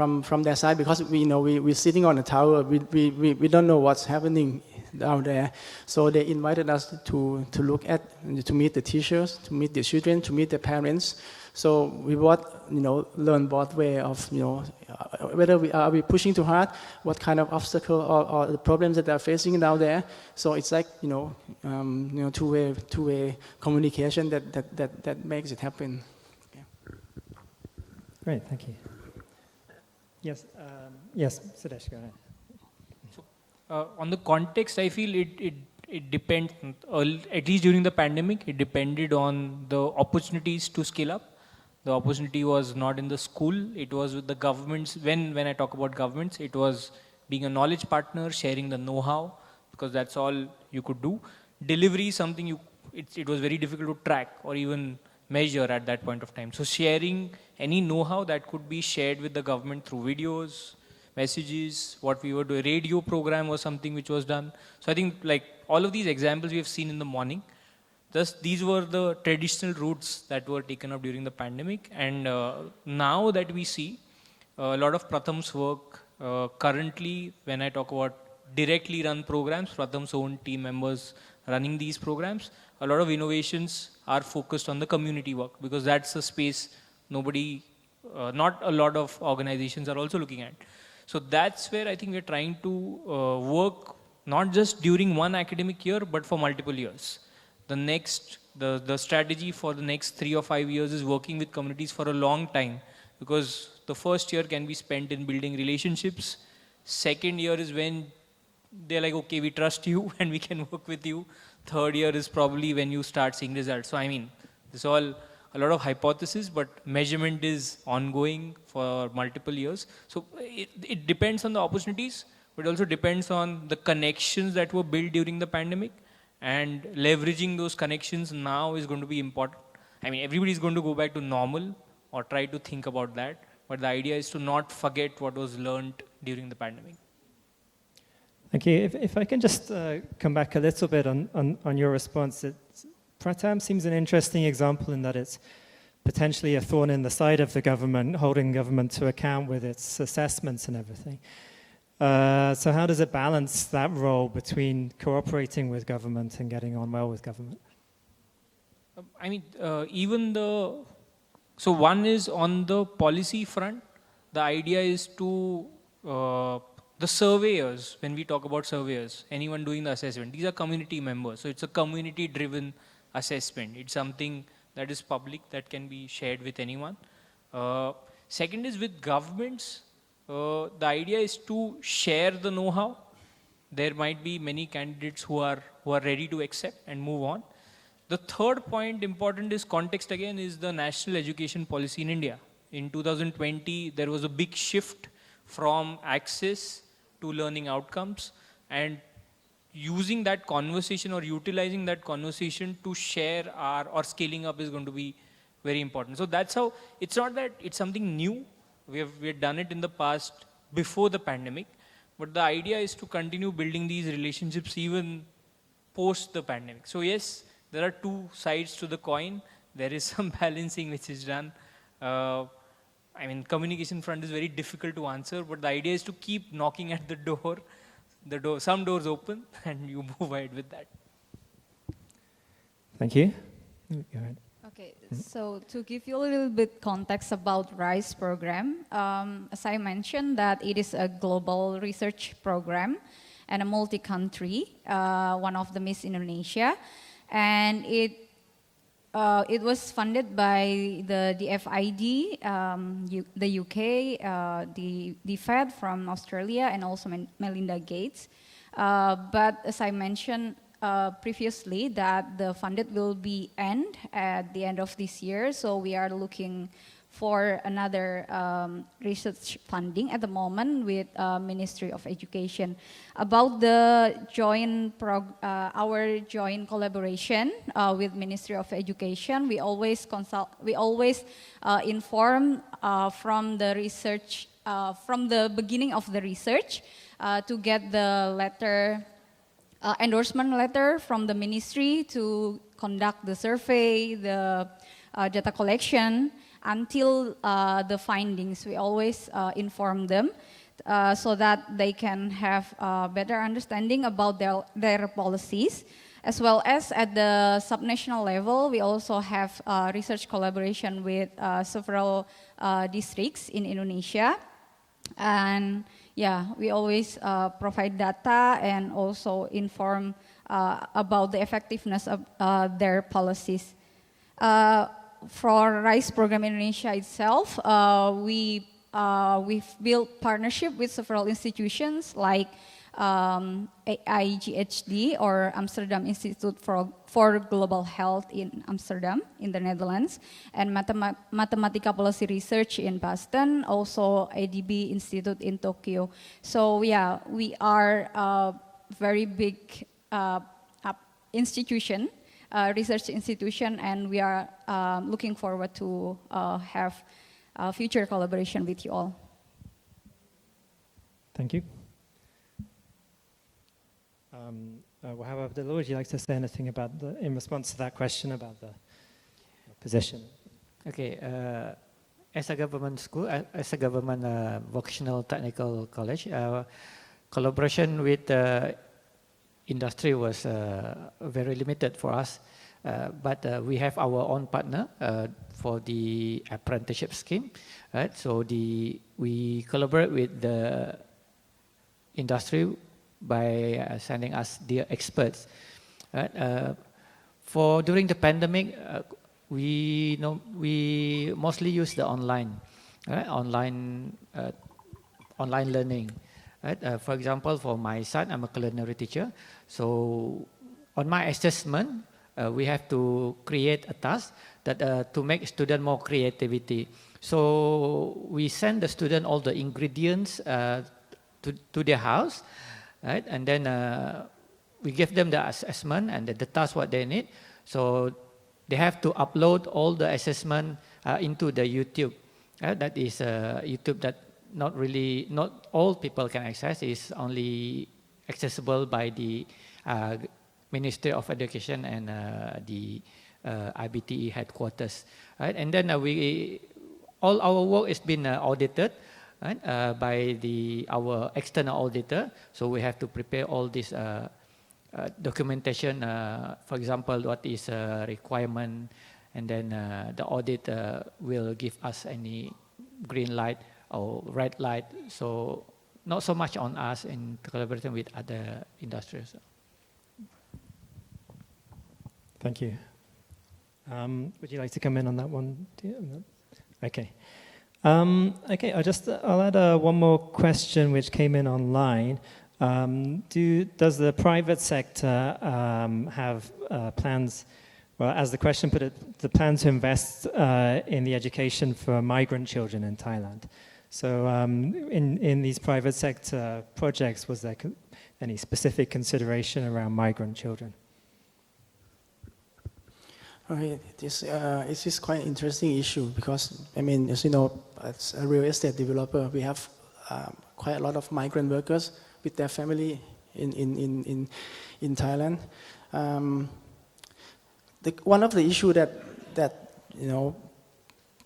their side, because we're sitting on a tower, we don't know what's happening down there. So they invited us to look at, to meet the teachers, to meet the children, to meet the parents. So we learn both way of whether are we pushing too hard, what kind of obstacle or the problems that they're facing down there. So it's like two-way communication that makes it happen. Yeah. Great, thank you. Yes, yes, Sudesh, go ahead. So, on the context, I feel it depends, at least during the pandemic, it depended on the opportunities to scale up. The opportunity was not in the school, it was with the governments. When I talk about governments, it was being a knowledge partner, sharing the know-how, because that's all you could do. Delivery is something it was very difficult to track or even measure at that point of time. So sharing any know-how that could be shared with the government through videos, messages, what we were doing, radio program was something which was done. So I think like all of these examples we have seen in the morning, these were the traditional routes that were taken up during the pandemic. And now that we see a lot of Pratham's work, currently when I talk about directly run programs, Pratham's own team members running these programs, a lot of innovations are focused on the community work, because that's a space not a lot of organizations are also looking at. So that's where I think we're trying to work, not just during one academic year, but for multiple years. The strategy for the next 3 or 5 years is working with communities for a long time, because the first year can be spent in building relationships. Second year is when they're like, okay, we trust you and we can work with you. Third year is probably when you start seeing results. So I mean, this all a lot of hypothesis, but measurement is ongoing for multiple years. So it depends on the opportunities, but also depends on the connections that were built during the pandemic. And leveraging those connections now is going to be important. I mean, everybody is going to go back to normal or try to think about that. But the idea is to not forget what was learned during the pandemic. Thank you. If I can just come back a little bit on your response. Pratham seems an interesting example in that it's potentially a thorn in the side of the government, holding government to account with its assessments and everything. So how does it balance that role between cooperating with government and getting on well with government? I mean, so one is on the policy front. The idea is to, the surveyors, when we talk about surveyors, anyone doing the assessment, these are community members. So it's a community-driven assessment. It's something that is public, that can be shared with anyone. Second is with governments, the idea is to share the know-how. There might be many candidates who are ready to accept and move on. The third point important is context again, is the national education policy in India. In 2020, there was a big shift from access to learning outcomes, and using that conversation or utilizing that conversation to share or scaling up is going to be very important. So that's how, it's not that it's something new. We have done it in the past before the pandemic, but the idea is to continue building these relationships even post the pandemic. So yes, there are two sides to the coin. There is some balancing which is done. I mean, communication front is very difficult to answer, but the idea is to keep knocking at the door. Some doors open, and you move ahead with that. Thank you. Go ahead. Okay, so to give you a little bit context about RISE program, as I mentioned that it is a global research program and a multi-country, one of them is Indonesia, and it was funded by the FID, the UK, the Fed from Australia, and also Melinda Gates. But as I mentioned previously, that the funded will be end at the end of this year. So we are looking for another research funding at the moment with Ministry of Education. About the our joint collaboration with Ministry of Education, we always inform from the research, from the beginning of the research to get the letter, endorsement letter from the ministry to conduct the survey, the data collection, until the findings. We always inform them so that they can have a better understanding about their policies. As well as at the subnational level, we also have research collaboration with several districts in Indonesia. And yeah, we always provide data and also inform about the effectiveness of their policies. For RISE program Indonesia itself, we've built partnership with several institutions like IGHD, or Amsterdam Institute for Global Health in Amsterdam, in the Netherlands, and Mathematica Policy Research in Boston, also ADB Institute in Tokyo. So yeah, we are a very big institution, research institution, and we are looking forward to have future collaboration with you all. Thank you. Wahab Abdullah, would you like to say anything about in response to that question about the position? Okay, as a government school, as a government vocational technical college, collaboration with industry was very limited for us, but we have our own partner for the apprenticeship scheme, right? So we collaborate with the industry by sending us their experts. Right? For during the pandemic, we mostly use the online, right? online learning. Right? For example, for my son, I'm a culinary teacher. So on my assessment, we have to create a task that to make student more creativity. So we send the student all the ingredients to their house. Right? And then we give them the assessment and the task what they need. So they have to upload all the assessment into the YouTube. That is YouTube that not all people can access. It's only accessible by the Ministry of Education and the IBTE headquarters. Right? And then all our work has been audited. Right, by our external auditor. So we have to prepare all this documentation, for example, what is a requirement, and then the audit will give us any green light or red light. So not so much on us in collaboration with other industries. Thank you. Would you like to come in on that one? Okay. Okay, I'll add one more question which came in online. Does the private sector have plans, well, as the question put it, the plan to invest in the education for migrant children in Thailand? So in these private sector projects, was there any specific consideration around migrant children? Okay, this is quite an interesting issue because, I mean, as you know, as a real estate developer, we have quite a lot of migrant workers with their family in Thailand. One of the issues that you know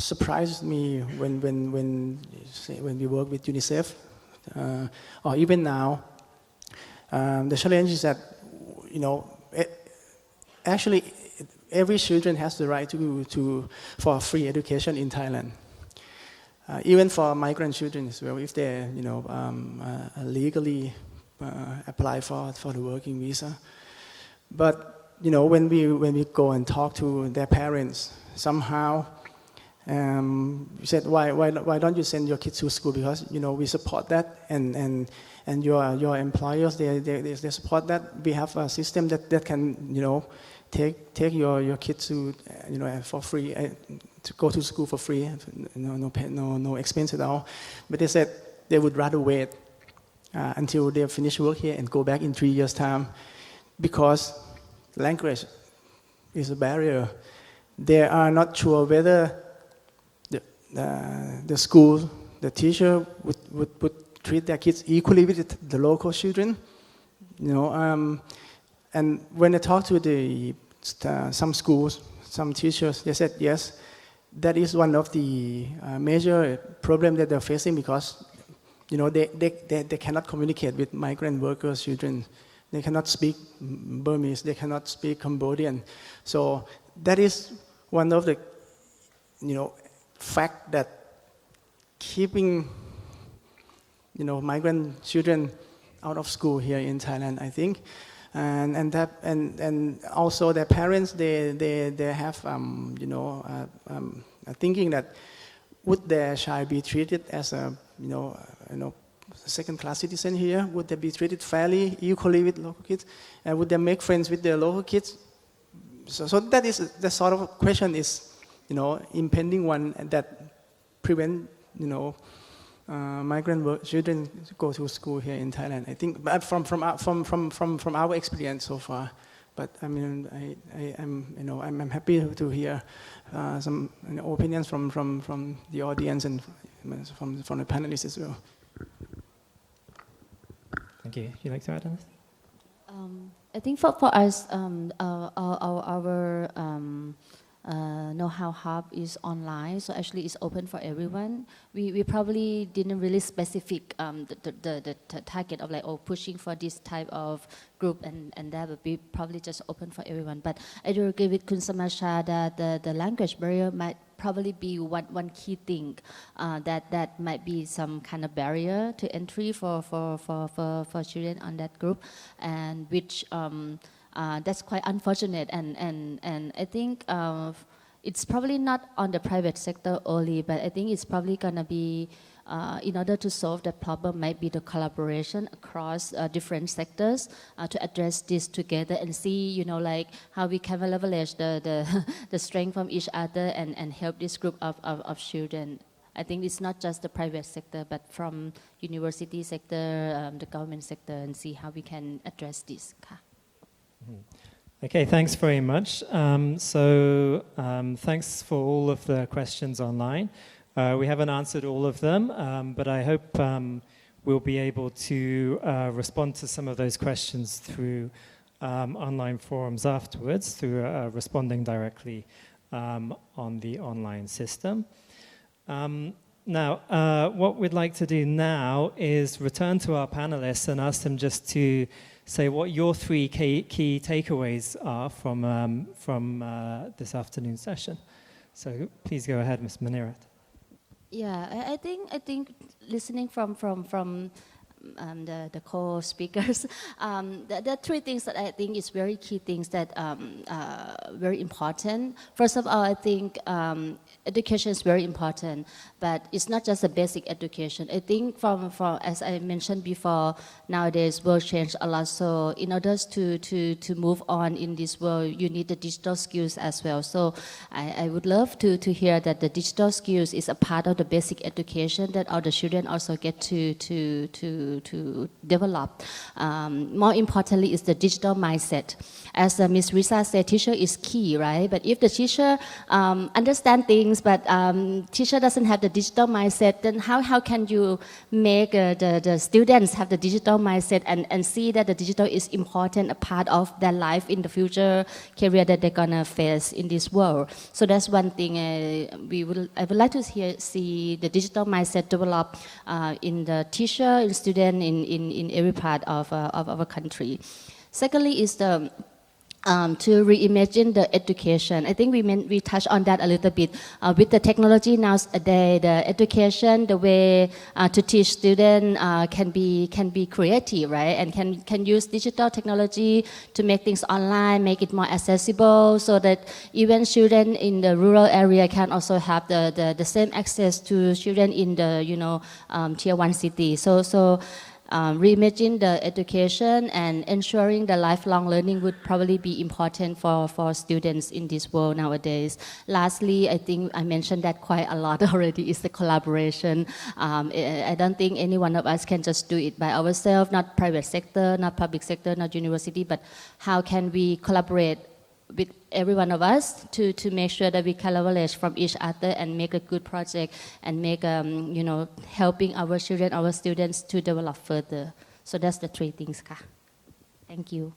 surprised me when we work with UNICEF, or even now, the challenge is that, you know, actually every children has the right for free education in Thailand, even for migrant children as well, if they, you know, legally apply for the working visa. But you know, when we go and talk to their parents, somehow we said, why don't you send your kids to school? Because, you know, we support that, and your employers they support that. We have a system that can, you know, take your kids to, you know, for free, to go to school for free, no expense at all. But they said they would rather wait until they finish work here and go back in 3 years' time, because language is a barrier. They are not sure whether the school, the teacher would treat their kids equally with the local children, you know. And when I talked to some schools, some teachers, they said yes, that is one of the major problems that they're facing, because, you know, they cannot communicate with migrant workers' children. They cannot speak Burmese, they cannot speak Cambodian. So that is one of the, you know, fact that keeping, you know, migrant children out of school here in Thailand, I think. And also their parents, they have, you know, thinking that would their child be treated as a, you know, second-class citizen here? Would they be treated fairly, equally with local kids? And would they make friends with their local kids? So that is the sort of question is, you know, impending one that prevent, you know, migrant children to go to school here in Thailand. I think, but from our experience so far. But I mean, I'm happy to hear some, you know, opinions from the audience and from the panelists as well. Thank you. Would you like to add on this? I think for us, our know-how hub is online, so actually it's open for everyone. We probably didn't really specific the target of like, oh, pushing for this type of group and that would be probably just open for everyone. But I do agree with Kun Samasha that the language barrier might probably be one key thing that might be some kind of barrier to entry for children on that group, and which that's quite unfortunate, and I think it's probably not on the private sector only, but I think it's probably gonna be in order to solve that problem might be the collaboration across different sectors to address this together and see, you know, like how we can leverage the strength from each other and help this group of children. I think it's not just the private sector, but from university sector, the government sector, and see how we can address this. Okay, thanks very much. Thanks for all of the questions online. We haven't answered all of them, but I hope we'll be able to respond to some of those questions through online forums afterwards, through responding directly on the online system. Now, what we'd like to do now is return to our panelists and ask them just to say what your three key takeaways are from this afternoon's session. So please go ahead, Ms. Manirat. Yeah, I think listening from the co-speakers. There are three things that I think is very key things that very important. First of all, I think education is very important, but it's not just a basic education. I think from as I mentioned before, nowadays world changed a lot. So in order to move on in this world, you need the digital skills as well. So I would love to hear that the digital skills is a part of the basic education that all the children also get to develop. More importantly is the digital mindset. As Ms. Risa said, teacher is key, right? But if the teacher understand things, but teacher doesn't have the digital mindset, then how can you make the students have the digital mindset and see that the digital is important, a part of their life in the future career that they're gonna face in this world? So that's one thing I would like to see the digital mindset develop in the teacher, in student, in every part of our country. Secondly is the to reimagine the education. I think we touched on that a little bit. With the technology nowadays, the education, the way to teach students can be creative, right? And can use digital technology to make things online, make it more accessible, so that even children in the rural area can also have the same access to children in the tier 1 city. So reimagine the education and ensuring the lifelong learning would probably be important for students in this world nowadays. Lastly, I think I mentioned that quite a lot already, is the collaboration. I don't think any one of us can just do it by ourselves, not private sector, not public sector, not university, but how can we collaborate with every one of us to make sure that we can leverage from each other and make a good project and make helping our children, our students to develop further. So that's the three things. Thank you.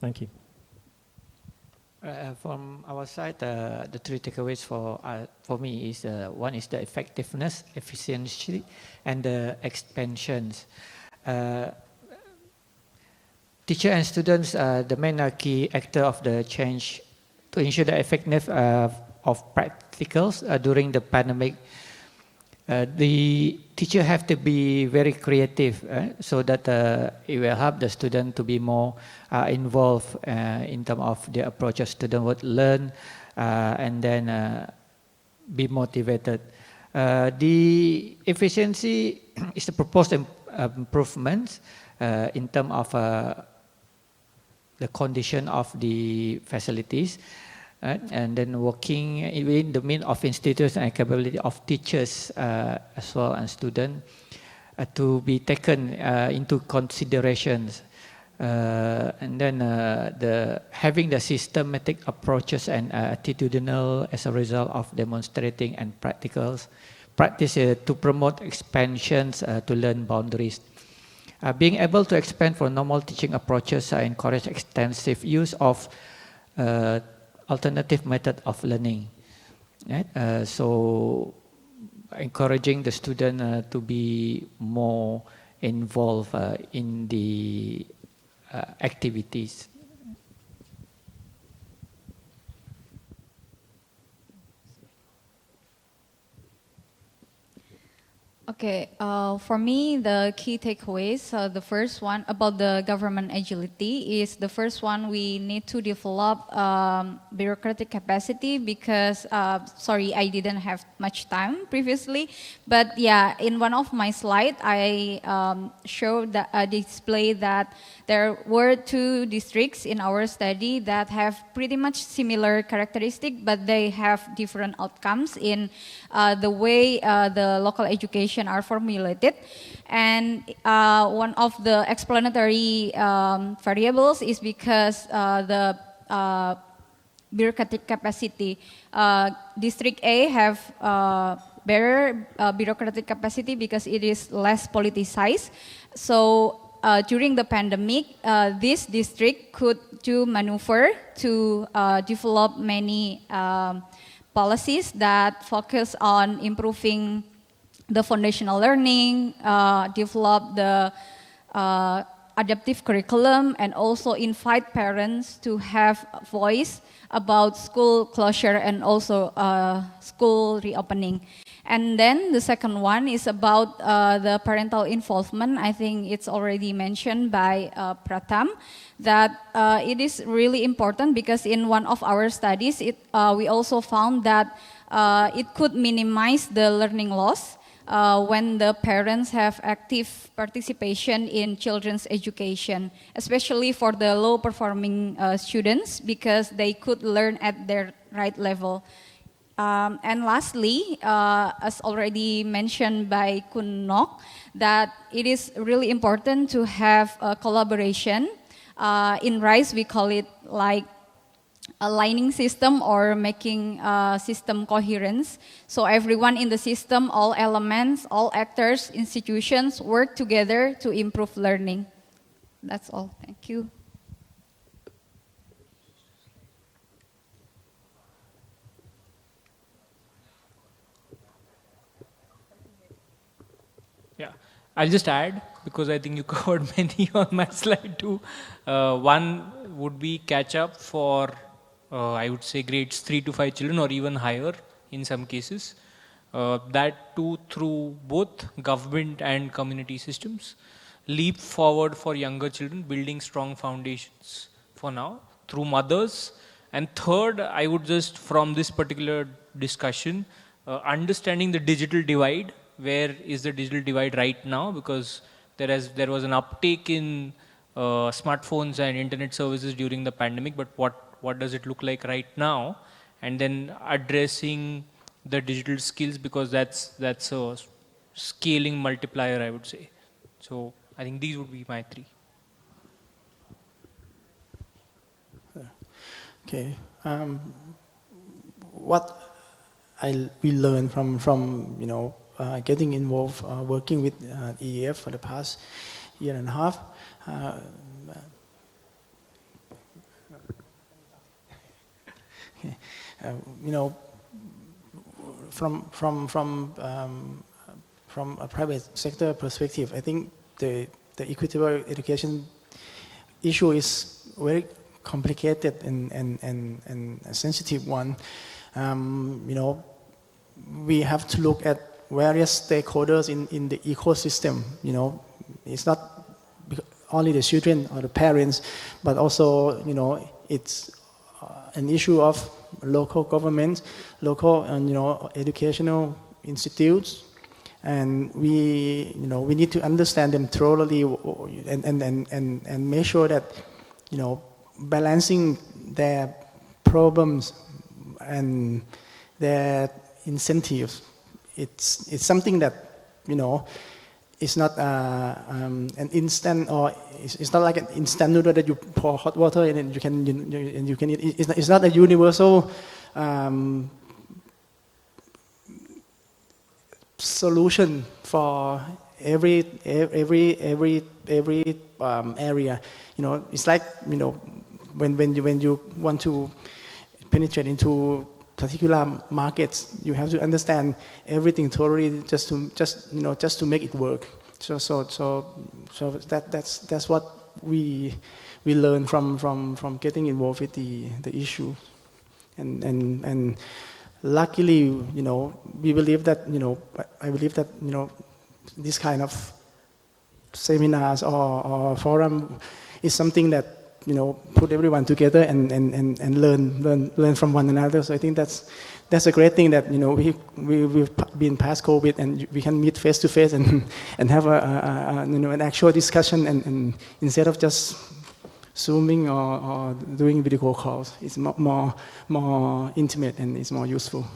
Thank you. From our side, the three takeaways for me is one is the effectiveness, efficiency, and the expansions. Teacher and students are the main key actor of the change to ensure the effectiveness of practicals during the pandemic. The teacher have to be very creative so that it will help the student to be more involved in terms of the approaches student would learn and then be motivated. The efficiency is the proposed improvements in terms of the condition of the facilities, and then working in the means of institutions and capability of teachers as well as students to be taken into considerations. And then having the systematic approaches and attitudinal as a result of demonstrating and practice to promote expansions to learn boundaries. Being able to expand for normal teaching approaches encourage extensive use of alternative method of learning. Right? So encouraging the student to be more involved in the activities. Okay, for me, the key takeaways, the first one about the government agility is the first one, we need to develop bureaucratic capacity because, sorry, I didn't have much time previously, but yeah, in one of my slides, I showed that display that there were two districts in our study that have pretty much similar characteristics, but they have different outcomes in the way the local education are formulated. And one of the explanatory variables is because the bureaucratic capacity. District A have better bureaucratic capacity because it is less politicized. So during the pandemic, this district could do maneuver to develop many policies that focus on improving the foundational learning, develop the adaptive curriculum, and also invite parents to have a voice about school closure and also school reopening. And then the second one is about the parental involvement. I think it's already mentioned by Pratham that it is really important because in one of our studies, we also found that it could minimize the learning loss when the parents have active participation in children's education, especially for the low-performing students, because they could learn at their right level. And lastly, as already mentioned by Kun Nok, that it is really important to have a collaboration. In RISE, we call it like aligning system or making system coherence. So everyone in the system, all elements, all actors, institutions work together to improve learning. That's all. Thank you. Yeah, I'll just add because I think you covered many on my slide too. One would be catch up for, I would say, grades 3 to 5 children or even higher in some cases. That too through both government and community systems. Leap forward for younger children, building strong foundations for now through mothers. And third, I would just, from this particular discussion, understanding the digital divide. Where is the digital divide right now? Because there was an uptake in smartphones and internet services during the pandemic, but what does it look like right now? And then addressing the digital skills, because that's a scaling multiplier, I would say. So I think these would be my three. Okay. What we learned from getting involved working with EEF for the past year and a half. From a private sector perspective, I think the equitable education issue is very complicated and a sensitive one. We have to look at various stakeholders in the ecosystem. It's not only the children or the parents, but also, it's an issue of local government, local educational institutes, and we need to understand them thoroughly and make sure that balancing their problems and their incentives. It's something that it's not an instant, or it's not like an instant noodle that you pour hot water in and you can eat. It's not a universal solution for every area. It's like when you want to penetrate into particular markets, you have to understand everything thoroughly just to make it work. So that's what we learn from getting involved with the issue, and luckily, we believe that I believe that this kind of seminars or forum is something that put everyone together and learn from one another. So I think that's a great thing that we've been past COVID and we can meet face to face and have an actual discussion, and instead of just Zooming or doing video calls, it's more intimate and it's more useful.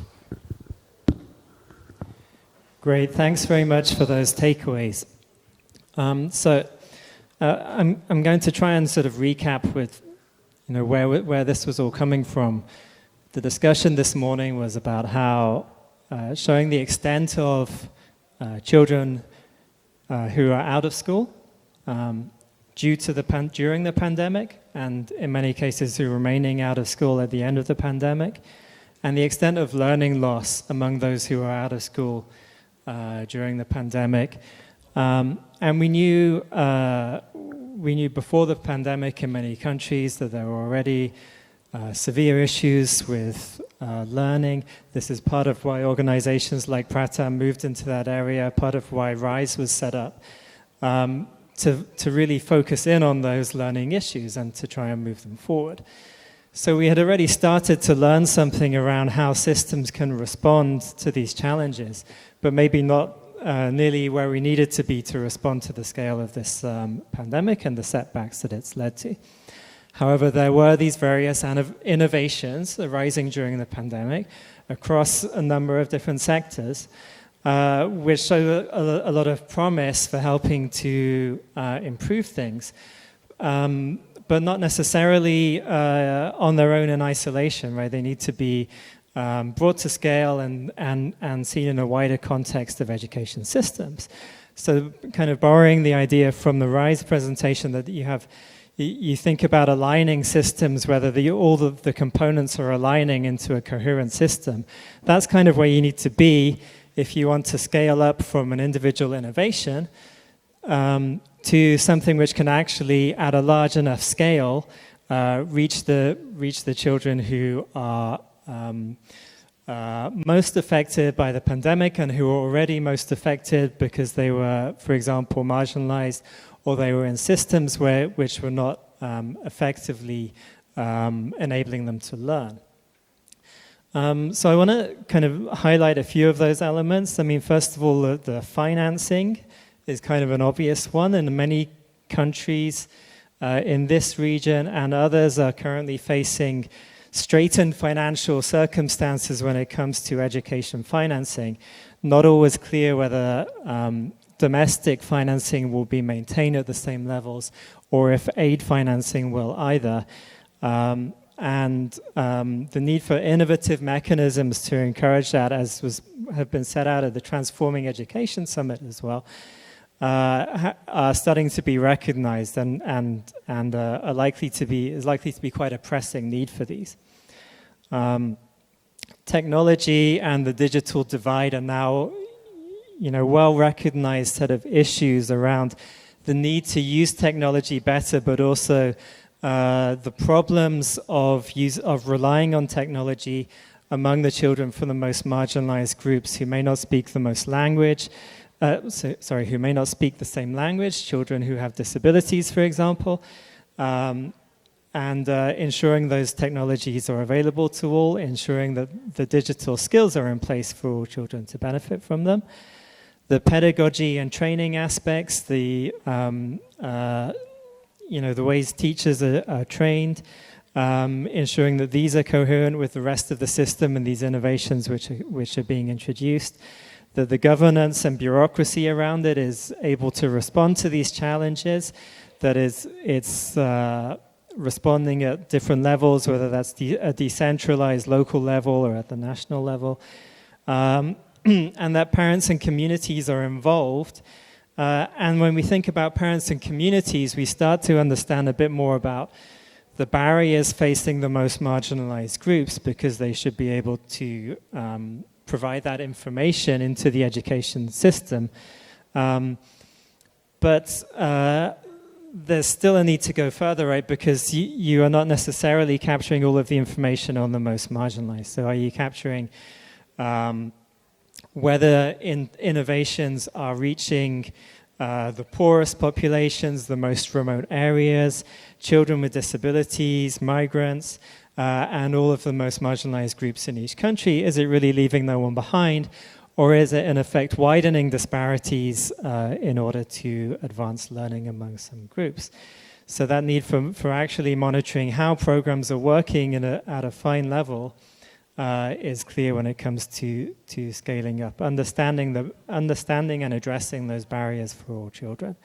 Great, thanks very much for those takeaways. I'm going to try and sort of recap with, where this was all coming from. The discussion this morning was about how showing the extent of children who are out of school during the pandemic, and in many cases who are remaining out of school at the end of the pandemic, and the extent of learning loss among those who are out of school during the pandemic. And we knew before the pandemic in many countries that there were already severe issues with learning. This is part of why organizations like Pratam moved into that area, part of why RISE was set up, to really focus in on those learning issues and to try and move them forward. So we had already started to learn something around how systems can respond to these challenges, but maybe not nearly where we needed to be to respond to the scale of this pandemic and the setbacks that it's led to. However, there were these various innovations arising during the pandemic across a number of different sectors, which show a lot of promise for helping to improve things, but not necessarily on their own in isolation, right? They need to be brought to scale and seen in a wider context of education systems. So kind of borrowing the idea from the RISE presentation that you think about aligning systems, whether all of the components are aligning into a coherent system. That's kind of where you need to be if you want to scale up from an individual innovation to something which can actually, at a large enough scale, reach the children who are most affected by the pandemic and who are already most affected because they were, for example, marginalized, or they were in systems which were not effectively enabling them to learn. So I want to kind of highlight a few of those elements. I mean, first of all, the financing is kind of an obvious one, and many countries in this region and others are currently facing straitened financial circumstances when it comes to education financing. Not always clear whether domestic financing will be maintained at the same levels or if aid financing will either. And the need for innovative mechanisms to encourage that, as have been set out at the Transforming Education Summit as well, are starting to be recognized and are likely to be quite a pressing need for these. Technology and the digital divide are now well-recognized set of issues around the need to use technology better, but also the problems of relying on technology among the children from the most marginalized groups who may not speak the who may not speak the same language, children who have disabilities, for example, and ensuring those technologies are available to all, ensuring that the digital skills are in place for all children to benefit from them. The pedagogy and training aspects, the ways teachers are trained, ensuring that these are coherent with the rest of the system and these innovations which are being introduced, that the governance and bureaucracy around it is able to respond to these challenges, that it's responding at different levels, whether that's a decentralized local level or at the national level, and that parents and communities are involved. And when we think about parents and communities, we start to understand a bit more about the barriers facing the most marginalized groups, because they should be able to provide that information into the education system. But there's still a need to go further, right? Because you are not necessarily capturing all of the information on the most marginalized. So are you capturing whether innovations are reaching the poorest populations, the most remote areas, children with disabilities, migrants, and all of the most marginalized groups in each country? Is it really leaving no one behind? Or is it, in effect, widening disparities in order to advance learning among some groups? So that need for actually monitoring how programs are working at a fine level is clear when it comes to scaling up, understanding and addressing those barriers for all children.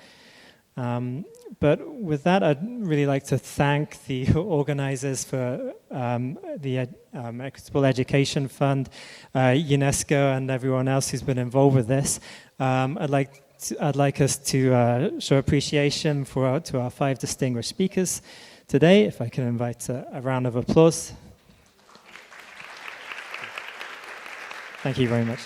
But with that, I'd really like to thank the organizers for the Equitable Education Fund, UNESCO, and everyone else who's been involved with this. I'd like us to show appreciation to our 5 distinguished speakers today. If I can invite a round of applause. Thank you very much.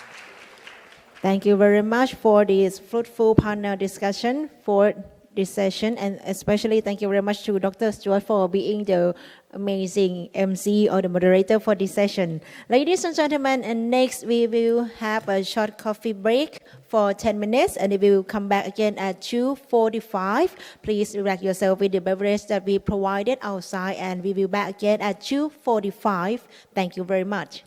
Thank you very much for this fruitful panel discussion. For this session, and especially thank you very much to Dr. Stuart for being the amazing MC or the moderator for this session. Ladies and gentlemen, and next we will have a short coffee break for 10 minutes, and we will come back again at 2:45. Please relax yourself with the beverage that we provided outside, and we will back again at 2:45. Thank you very much.